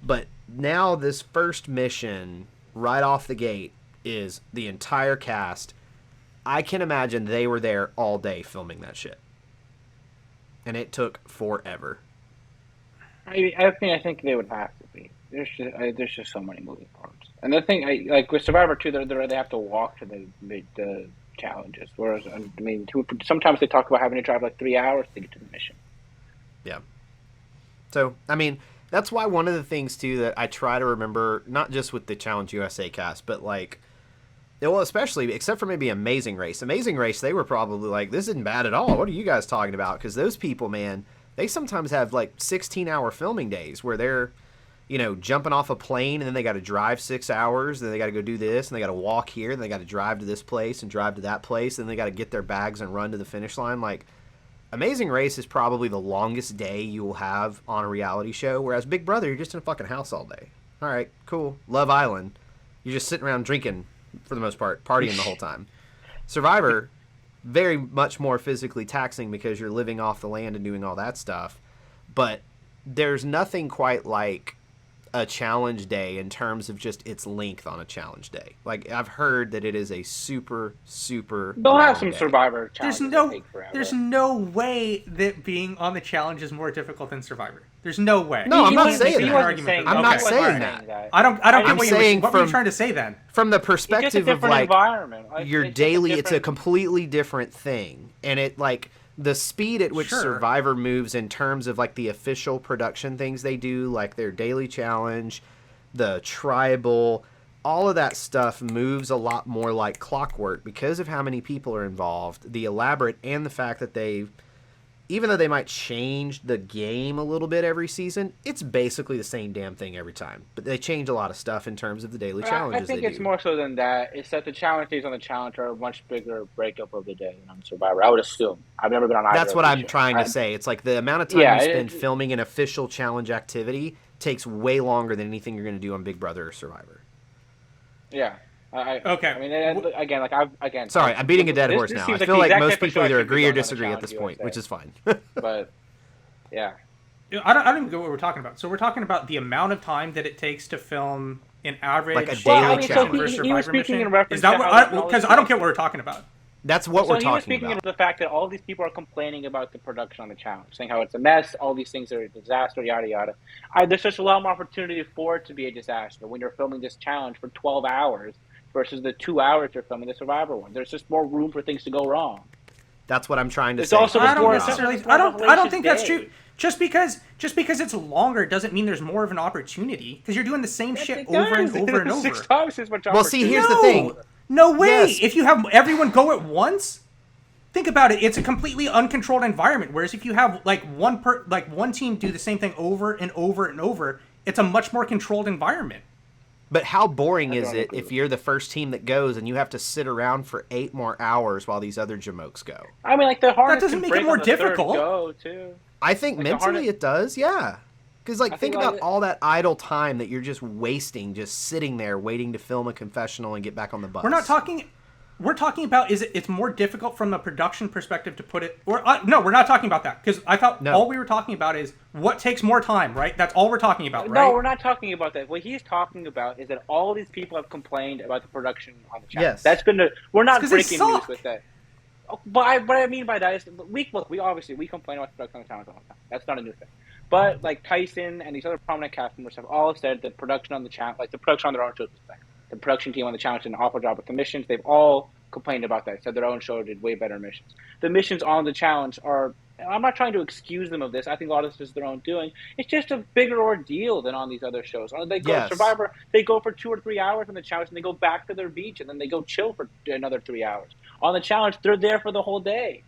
But now this first mission, right off the gate, is the entire cast. I can imagine they were there all day filming that shit. And it took forever. I think they would have to be. There's just so many moving parts. And the thing, like with Survivor 2, they have to walk to the challenges. Whereas, I mean, sometimes they talk about having to drive like 3 hours to get to the mission. Yeah. So, I mean, that's why one of the things, too, that I try to remember, not just with the Challenge USA cast, but like, well, especially, except for maybe Amazing Race. Amazing Race, they were probably like, this isn't bad at all. What are you guys talking about? Because those people, man, they sometimes have like 16-hour filming days where they're, you know, jumping off a plane and then they got to drive 6 hours, then they got to go do this, and they got to walk here, and they got to drive to this place and drive to that place, and they got to get their bags and run to the finish line. Like, Amazing Race is probably the longest day you will have on a reality show, whereas Big Brother, you're just in a fucking house all day. All right, cool. Love Island, you're just sitting around drinking for the most part, partying the whole time. Survivor, very much more physically taxing because you're living off the land and doing all that stuff. But there's nothing quite like a challenge day in terms of just its length on a challenge day. Like, I've heard that it is a super They'll have long some day. Survivor There's challenges no, that take forever. there's no way that being on the challenge is more difficult than Survivor. There's no way. No, I'm You not can't saying make that. an He wasn't argument saying for I'm that. not Okay. saying that. that. I don't I'm get what saying what were you from- trying to say then? From the It's just a perspective of different like environment. Like, your it's just a daily, it's a different- completely different thing, and it like the speed at which Sure. Survivor moves in terms of like the official production things they do, like their daily challenge, the tribal, all of that stuff moves a lot more like clockwork because of how many people are involved, the elaborate, and the fact that they even though they might change the game a little bit every season, it's basically the same damn thing every time. But they change a lot of stuff in terms of the daily challenges. I think they it's do. more so than that. It's that the challenge days on the challenge are a much bigger breakup of the day than on Survivor. I would assume. I've never been on either. That's what of I'm these trying shows. to say. It's like the amount of time you spend filming an official challenge activity takes way longer than anything you're going to do on Big Brother or Survivor. Yeah. Okay. I mean, again, Sorry, I'm beating a dead horse now. I feel like most people either agree or disagree at this point, which is fine. But yeah. I don't even know what we're talking about. So we're talking about the amount of time that it takes to film an average like a daily challenge. for a Survivor mission. In reference Is that to what? Because I don't get what we're talking about. That's what we're he was talking speaking about. of the fact that all these people are complaining about the production on the challenge, saying how it's a mess, all these things are a disaster, yada yada. There's just a lot more opportunity for it to be a disaster when you're filming this challenge for 12 hours versus the 2 hours you're filming the Survivor one. There's just more room for things to go wrong. That's what I'm trying to It's say. also I don't more- necessarily. more I don't think that's day. true. Just because it's longer doesn't mean there's more of an opportunity because you're doing the same shit over and over and over. 6 times as much Well, see, here's the No! thing. No way. Yes. If you have everyone go at once, think about it. It's a completely uncontrolled environment. Whereas if you have like one team do the same thing over and over and over, it's a much more controlled environment. But how boring is it agree if you're the first team that goes and you have to sit around for 8 more hours while these other jamokes go? I mean, like the harness doesn't can make it break more on the third difficult. Go too. I think Like the mentally harness- it does, yeah. Because like think think about like- all that idle time that you're just wasting, just sitting there waiting to film a confessional and get back on the bus. We're talking about it's more difficult from a production perspective to put it. Or no, we're not talking about that because I thought all we were talking about is what takes more time, right? That's all we're talking about, right? No, we're not talking about that. What he's talking about is that all these people have complained about the production on the channel. Yes. That's been we're not 'cause they breaking news suck. with that. But what I mean by that is we complain about the production on the channel all the time. That's not a new thing. But like Tyson and these other prominent cast members have all said that production on the channel, like the production on their own shows was better. The production team on the challenge did an awful job with the missions. They've all complained about that. Said their own show did way better missions. The missions on the challenge are. I'm not trying to excuse them of this. I think a lot of this is their own doing. It's just a bigger ordeal than on these other shows. They go Yes. Survivor. They go for 2 or 3 hours on the challenge, and they go back to their beach, and then they go chill for another 3 hours. On the challenge, they're there for the whole day.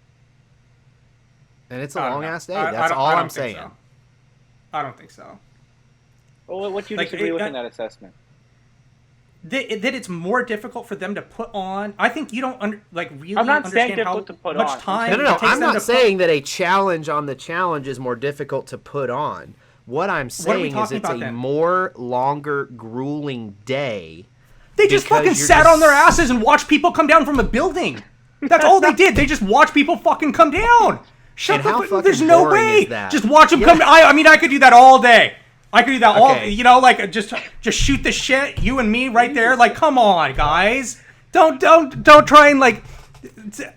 And it's a I don't long know. ass day. I That's don't- all I don't I'm think saying. so. I don't think so. Well, what do you Like, disagree with that- in that assessment? That it's more difficult for them to put on. I think you don't really I'm not saying understand how difficult to put much on. time. No. it takes I'm them to not saying that a challenge on the challenge is more difficult to put on. What I'm What are we saying is talking it's about a then? more longer, grueling day. They just because fucking you're sat just- on their asses and watched people come down from a building. That's all they did. They just watched people fucking come down. Shut And the how fuck. fucking There's no boring way. is that? Just watch them Yeah. come. I mean, I could do that all day. I could do that all. Okay. Just shoot the shit. You and me right there. Like, come on, guys. Don't try and like.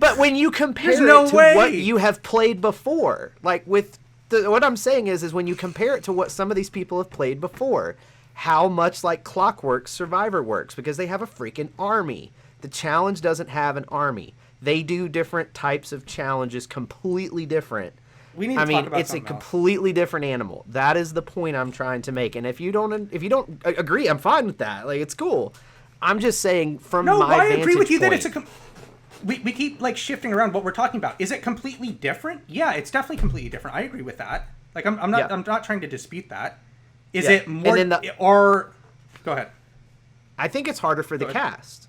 But when you compare There's it no to way. what you have played before, like with what I'm saying is when you compare it to what some of these people have played before, how much like Clockwork Survivor works because they have a freaking army. The challenge doesn't have an army. They do different types of challenges, completely different. We need to talk about it's a something else. completely different animal. That is the point I'm trying to make. And if you don't agree, I'm fine with that. Like it's cool. I'm just saying from No, my I agree with you that vantage it's a. point- We keep like shifting around what we're talking about. Is it completely different? Yeah, it's definitely completely different. I agree with that. Like I'm not Yeah. I'm not trying to dispute that. Is Yeah. it more And then or go ahead. I think it's harder for the Go ahead. cast.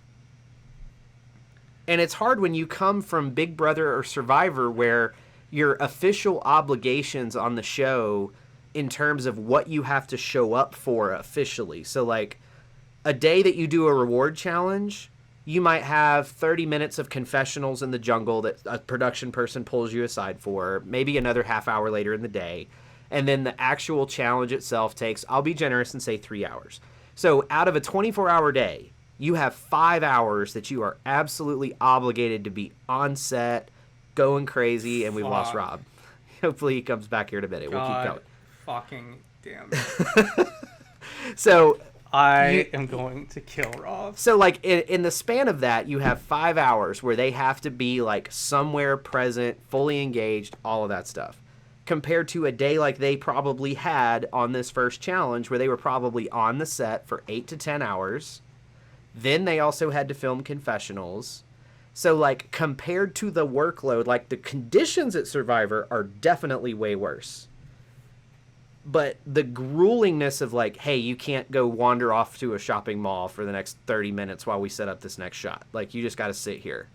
And it's hard when you come from Big Brother or Survivor where your official obligations on the show in terms of what you have to show up for officially. So like a day that you do a reward challenge, you might have 30 minutes of confessionals in the jungle that a production person pulls you aside for, maybe another half hour later in the day. And then the actual challenge itself takes, I'll be generous and say 3 hours. So out of a 24-hour day, you have 5 hours that you are absolutely obligated to be on set, going crazy, and we've lost Fuck. Rob. Hopefully he comes back here in a minute. We'll keep God going. fucking damn it. So I am going to kill Rob. So, like, in the span of that, you have 5 hours where they have to be, like, somewhere present, fully engaged, all of that stuff. Compared to a day like they probably had on this first challenge where they were probably on the set for 8 to 10 hours. Then they also had to film confessionals. So, like, compared to the workload, like, the conditions at Survivor are definitely way worse. But the gruelingness of, like, hey, you can't go wander off to a shopping mall for the next 30 minutes while we set up this next shot. Like, you just got to sit here.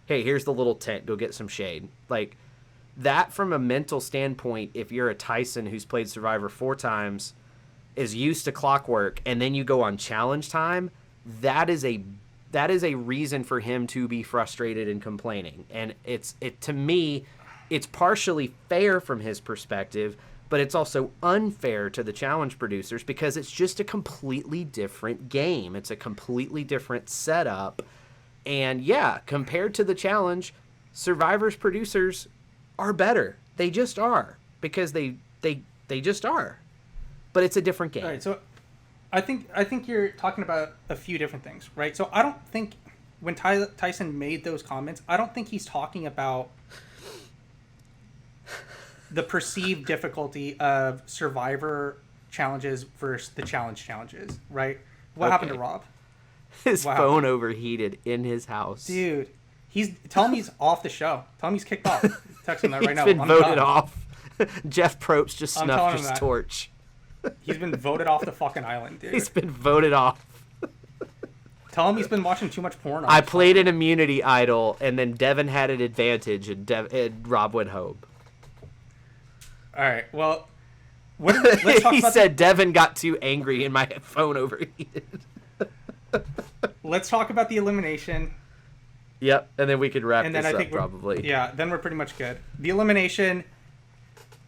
Hey, here's the little tent. Go get some shade. Like, that from a mental standpoint, if you're a Tyson who's played Survivor 4 times, is used to clockwork, and then you go on challenge time, that is a reason for him to be frustrated and complaining. And to me, it's partially fair from his perspective, but it's also unfair to the challenge producers because it's just a completely different game. It's a completely different setup. And yeah, compared to the challenge, Survivor's producers are better. They just are, because they just are. But it's a different game. All right, so I think you're talking about a few different things, right? So I don't think when Tyson made those comments, I don't think he's talking about the perceived difficulty of Survivor challenges versus the challenges, right? What happened to Rob? His phone overheated in his house. Dude, tell him he's off the show. Tell him he's kicked off. Text him that right now. He's been voted off. Jeff Probst just snuffed his torch. He's been voted off the fucking island, dude. He's been voted off. Tell him he's been watching too much porn. I played an immunity idol, and then Devin had an advantage, and Rob went home. All right, well, let's talk he about said Devin got too angry and my phone overheated. Let's talk about the elimination. Yep, and then we could wrap this up, think probably. Yeah, then we're pretty much good. The elimination,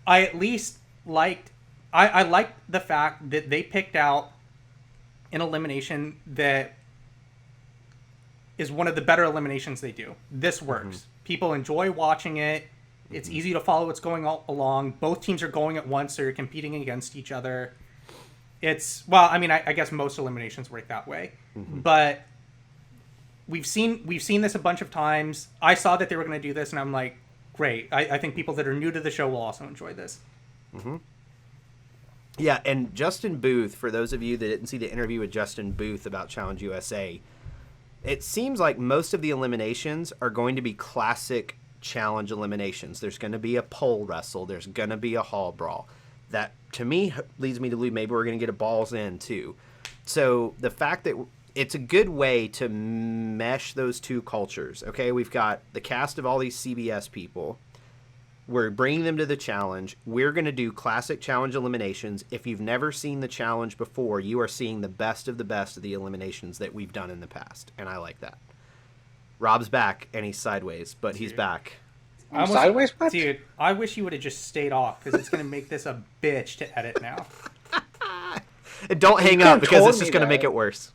I at least liked... I liked the fact that they picked out an elimination that is one of the better eliminations they do. This works. Mm-hmm. People enjoy watching it. It's easy to follow what's going along. Both teams are going at once, so you're competing against each other. I guess most eliminations work that way. Mm-hmm. But we've seen this a bunch of times. I saw that they were going to do this, and I'm like, great. I think people that are new to the show will also enjoy this. Mm-hmm. Yeah, and Justin Booth, for those of you that didn't see the interview with Justin Booth about Challenge USA, it seems like most of the eliminations are going to be classic challenge eliminations. There's going to be a pole wrestle. There's going to be a hall brawl. That, to me, leads me to believe maybe we're going to get a balls in, too. So the fact that it's a good way to mesh those two cultures. Okay, we've got the cast of all these CBS people. We're bringing them to the challenge. We're going to do classic challenge eliminations. If you've never seen the challenge before, you are seeing the best of the eliminations that we've done in the past. And I like that. Rob's back, and he's sideways, but he's back. I'm sideways? What? Dude, I wish you would have just stayed off, because it's going to make this a bitch to edit now. Don't hang up, because it's just going to make it worse.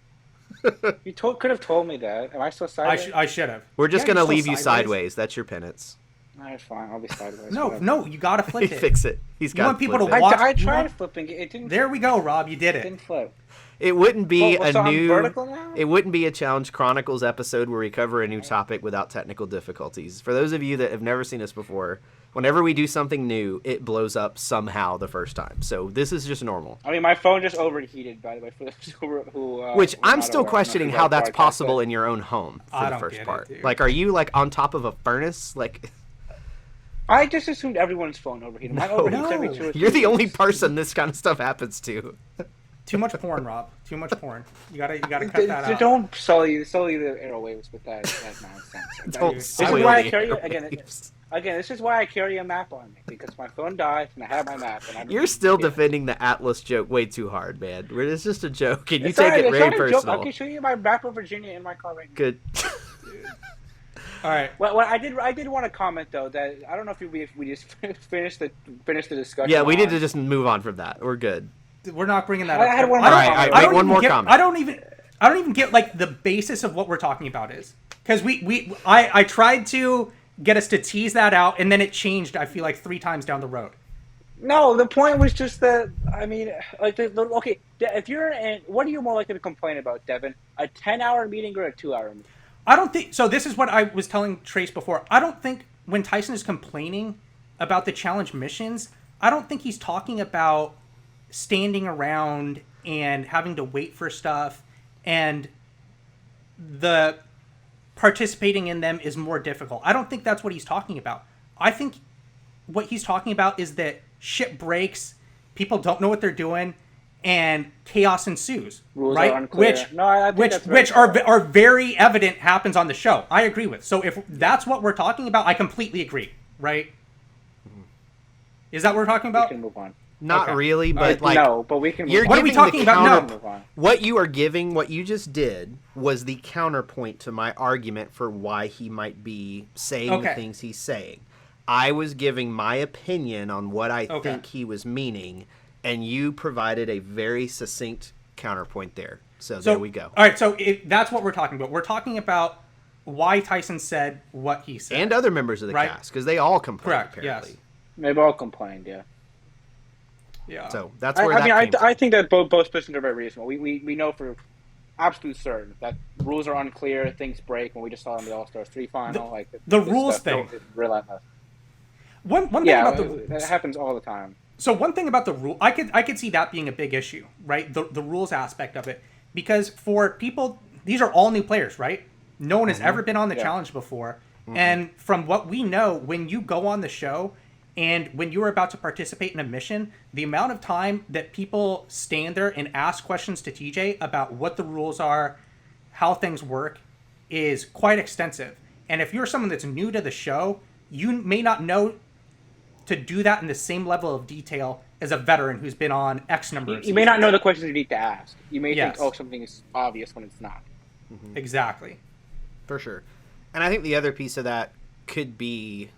You could have told me that. Am I still sideways? I should have. We're just going to leave you sideways. That's your penance. All right, fine. I'll be sideways. No, you gotta flip it. Fix it. He's got. You want people to watch. I tried flipping it. It didn't. There we go, Rob. You did It didn't flip. It wouldn't be so I'm vertical now? It wouldn't be a Challenge Chronicles episode where we cover a new topic without technical difficulties. For those of you that have never seen us before, whenever we do something new, it blows up somehow the first time. So this is just normal. I mean, my phone just overheated, by the way, for those who which I'm still questioning how that's possible in your own home for the first part. Like, are you like on top of a furnace? Like. I just assumed everyone's phone overheated. Mine overheats every 2 or 3 You're the only days. person this kind of stuff happens to. Too much porn, Rob. Too much porn. You gotta cut that out. Don't sully the airwaves with that nonsense. Don't this is sully why I the carry airwaves. again. This is why I carry a map on me, because my phone dies and I have my map. And You're still defending the Atlas joke way too hard, man. It's just a joke, and you it's take it very I personal. can show you my map of Virginia in my car right now. Good. All right. Well, I did want to comment though that I don't know if we just finished the discussion. Yeah, we need to just move on from that. We're good. We're not bringing that I up. had one more comment. All right, make one more comment. I don't even get like the basis of what we're talking about is, because I tried to get us to tease that out, and then it changed. I feel like 3 times down the road. No, the point was just that, I mean, like, okay, if you're in, what are you more likely to complain about, Devin? A 10-hour meeting or a 2-hour meeting? I don't think so. This is what I was telling Trace before. I don't think when Tyson is complaining about the challenge missions, I don't think he's talking about standing around and having to wait for stuff and the participating in them is more difficult. I don't think that's what he's talking about. I think what he's talking about is that shit breaks, people don't know what they're doing, and chaos ensues. Rules right? are unclear. I think that's very which are very evident happens on the show. I agree with. So if that's what we're talking about, I completely agree. Right? Is that what we're talking about? We can move on. Not Okay. really, but no, but we can. You're What are we giving the talking about counter- now? Move on. What you are giving, what you just did, was the counterpoint to my argument for why he might be saying the Okay. things he's saying. I was giving my opinion on what I Okay. think he was meaning, and you provided a very succinct counterpoint there. So there we go. All right, so that's what we're talking about. We're talking about why Tyson said what he said. And other members of the Right. cast, because they all complained, Correct, apparently. yes. They've all complained. Yeah. Yeah. So that's where that came from. I think that both positions are very reasonable. We know for absolute certain that rules are unclear, things break, and we just saw in the All Stars 3 final. The this rules stuff thing. is relentless. One thing Yeah, about the that happens all the time. So one thing about the rule, I could see that being a big issue, right? The rules aspect of it, because for people, these are all new players, right? No one has ever been on the challenge before, and from what we know, when you go on the show and when you are about to participate in a mission, the amount of time that people stand there and ask questions to TJ about what the rules are, how things work, is quite extensive. And if you're someone that's new to the show, you may not know to do that in the same level of detail as a veteran who's been on X number of You may not seasons. know the questions you need to ask. You may Yes. think, something is obvious when it's not. Exactly. For sure. And I think the other piece of that could be...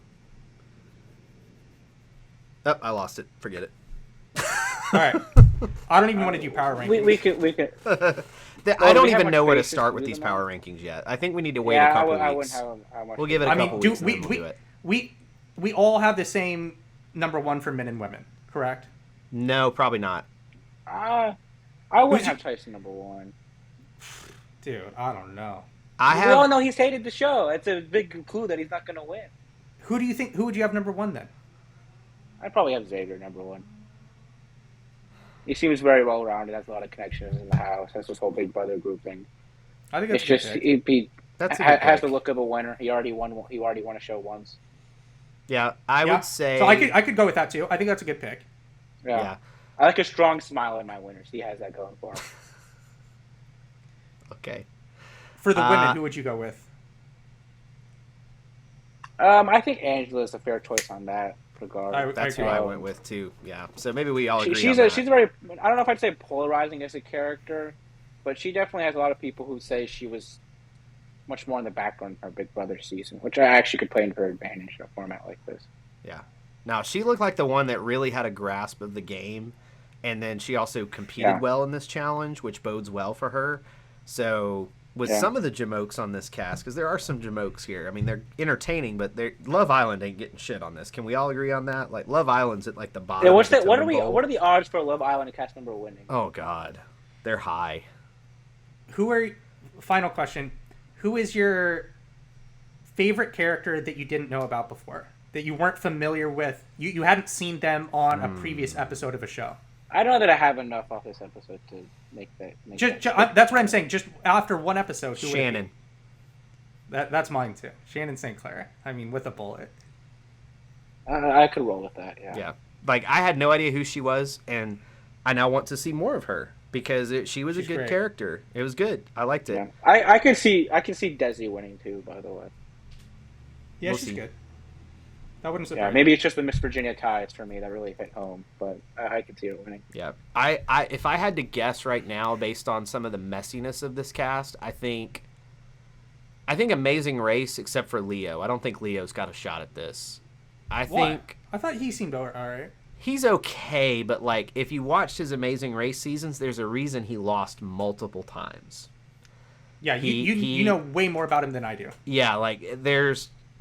Oh, I lost it. Forget it. All right. I don't even want to do power rankings. We could. I don't we have even much know where to basis start to with do these them power now? rankings yet. I think we need to wait Yeah, a couple I weeks. wouldn't have how much. We'll give it a couple weeks and then we'll do it. We all have the same number one for men and women, correct? No, probably not. I wouldn't Who's have Tyson number one. Dude, I don't know. I We all have... know he's hated the show. It's a big clue that he's not going to win. Who do you think? Who would you have number one then? I'd probably have Xavier number one. He seems very well rounded. Has a lot of connections in the house. Has this whole Big Brother group thing. I think that's It's a good just pick. he That's a good has pick. the look of a winner. He already won. He already won a show once. Yeah, I Yeah. would say... So I could go with that too. I think that's a good pick. Yeah. Yeah. I like a strong smile in my winners. He has that going for him. Okay. For the women, who would you go with? I think Angela's a fair choice on that regard. That's who agree. I went with, too. Yeah. So maybe we all agree She's on a that. very. I don't know if I'd say polarizing as a character, but she definitely has a lot of people who say she was much more in the background in her Big Brother season, which I actually could play into her advantage in a format like this. Yeah. Now, she looked like the one that really had a grasp of the game, and then she also competed well in this challenge, which bodes well for her. So, with some of the Jamokes on this cast, because there are some Jamokes here, I mean, they're entertaining, but Love Island ain't getting shit on this. Can we all agree on that? Like, Love Island's at, like, the bottom Yeah, of the what totem pole. are the odds for Love Island and cast member winning? Oh, God. They're high. Final question. Who is your favorite character that you didn't know about before? That you weren't familiar with? You hadn't seen them on a previous episode of a show? I don't know that I have enough off this episode to make that. That's what I'm saying. Just after one episode. Who would it be? Shannon. That's mine too. Shannon St. Clair. I mean, with a bullet. I could roll with that. Yeah. Yeah. Like, I had no idea who she was, and I now want to see more of her because she was She's a good great. character. It was good. I liked it. Yeah. I can see Desi winning too. By the way. Yeah, We'll she's see. good. That wouldn't Yeah. surprise Maybe it's just the Miss Virginia ties for me that really hit home, but I could see it winning. Yeah. If I had to guess right now based on some of the messiness of this cast, I think Amazing Race, except for Leo. I don't think Leo's got a shot at this. I think I thought he seemed all right. he's okay, but like if you watched his Amazing Race seasons, there's a reason he lost multiple times. Yeah, you know way more about him than I do. Yeah, like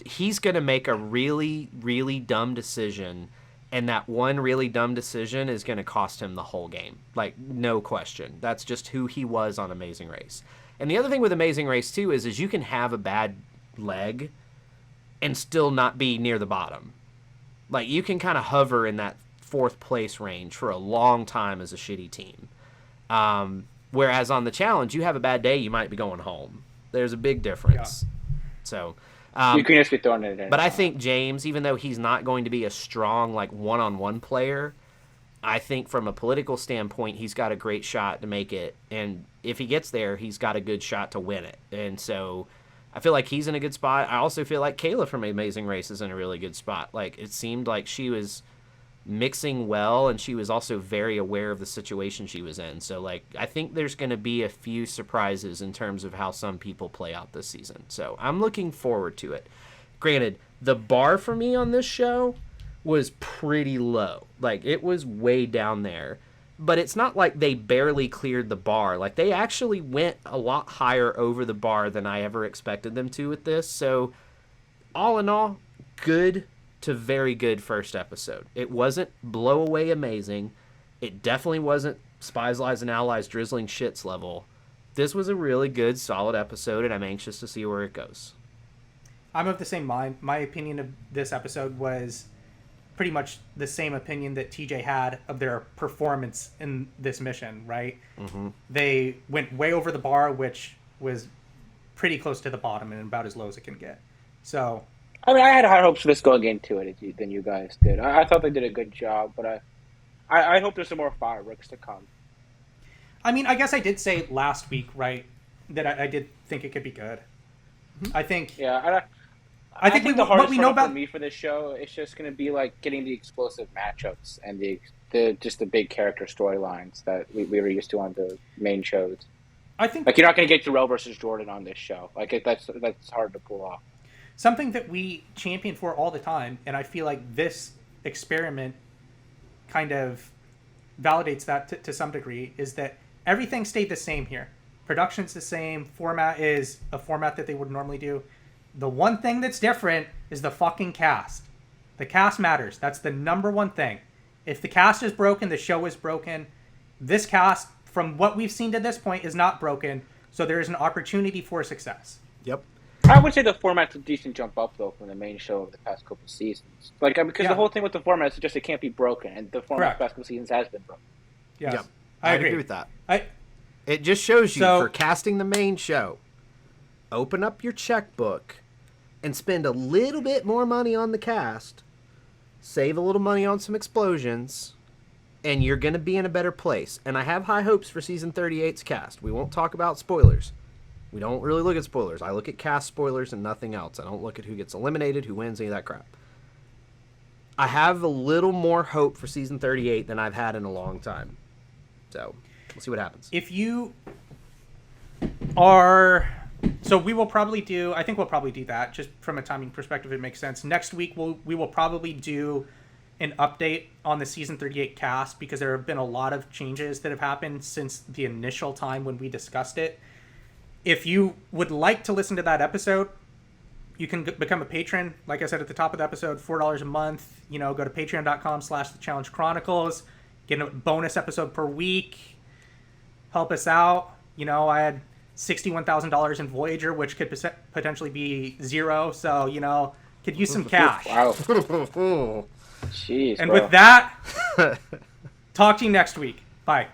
he's going to make a really, really dumb decision, and that one really dumb decision is going to cost him the whole game. Like, no question. That's just who he was on Amazing Race. And the other thing with Amazing Race, too, is you can have a bad leg and still not be near the bottom. Like, you can kind of hover in that fourth place range for a long time as a shitty team. Whereas on the challenge, you have a bad day, you might be going home. There's a big difference. So, you can just be throwing it in. but I think James, even though he's not going to be a strong like one-on-one player, I think from a political standpoint, he's got a great shot to make it. And if he gets there, he's got a good shot to win it. And so I feel like he's in a good spot. I also feel like Kayla from Amazing Race is in a really good spot. Like, it seemed like she was mixing well, and she was also very aware of the situation she was in. So, like, I think there's going to be a few surprises in terms of how some people play out this season. So I'm looking forward to it. Granted, the bar for me on this show was pretty low. Like, it was way down there. But it's not like they barely cleared the bar. Like, they actually went a lot higher over the bar than I ever expected them to with this. So, all in all, good to very good first episode. It wasn't blow away amazing. It definitely wasn't Spies, Lies, and Allies drizzling shits level. This was a really good, solid episode, and I'm anxious to see where it goes. I'm of the same mind. My opinion of this episode was pretty much the same opinion that TJ had of their performance in this mission, right? Mm-hmm. They went way over the bar, which was pretty close to the bottom and about as low as it can get. So, I mean, I had higher hopes for this going into it than you guys did. I thought they did a good job, but I hope there's some more fireworks to come. I mean, I guess I did say last week, right, that I did think it could be good. I think... Yeah, I think the hardest what we know part about for me for this show is just going to be like getting the explosive matchups and the big character storylines that we were used to on the main shows. I think like you're not going to get Jarrell versus Jordan on this show. Like that's hard to pull off. something that we champion for all the time, and I feel like this experiment kind of validates that to some degree, is that everything stayed the same here. Production's the same. Format is a format that they would normally do. The one thing that's different is the fucking cast. The cast matters. That's the number one thing. If the cast is broken, the show is broken. This cast, from what we've seen to this point, is not broken. So there is an opportunity for success. Yep. I would say the format's a decent jump up, though, from the main show of the past couple seasons. Like, because the whole thing with the format is just it can't be broken, and the format of the past couple seasons has been broken. Yes. Yep. I I'd agree. agree with that. I It just shows you, So- for casting the main show, open up your checkbook and spend a little bit more money on the cast, save a little money on some explosions, and you're going to be in a better place. And I have high hopes for Season 38's cast. We won't talk about spoilers. We don't really look at spoilers. I look at cast spoilers and nothing else. I don't look at who gets eliminated, who wins, any of that crap. I have a little more hope for Season 38 than I've had in a long time. So, we'll see what happens. If you are... So we will probably do... I think we'll probably do that. Just from a timing perspective, it makes sense. Next week, we will probably do an update on the Season 38 cast, because there have been a lot of changes that have happened since the initial time when we discussed it. If you would like to listen to that episode, you can become a patron. Like I said at the top of the episode, $4 a month. You know, go to patreon.com/The Challenge Chronicles. Get a bonus episode per week. Help us out. You know, I had $61,000 in Voyager, which could potentially be zero. So, you know, could use some cash. Wow. Jeez, And bro. with that, talk to you next week. Bye.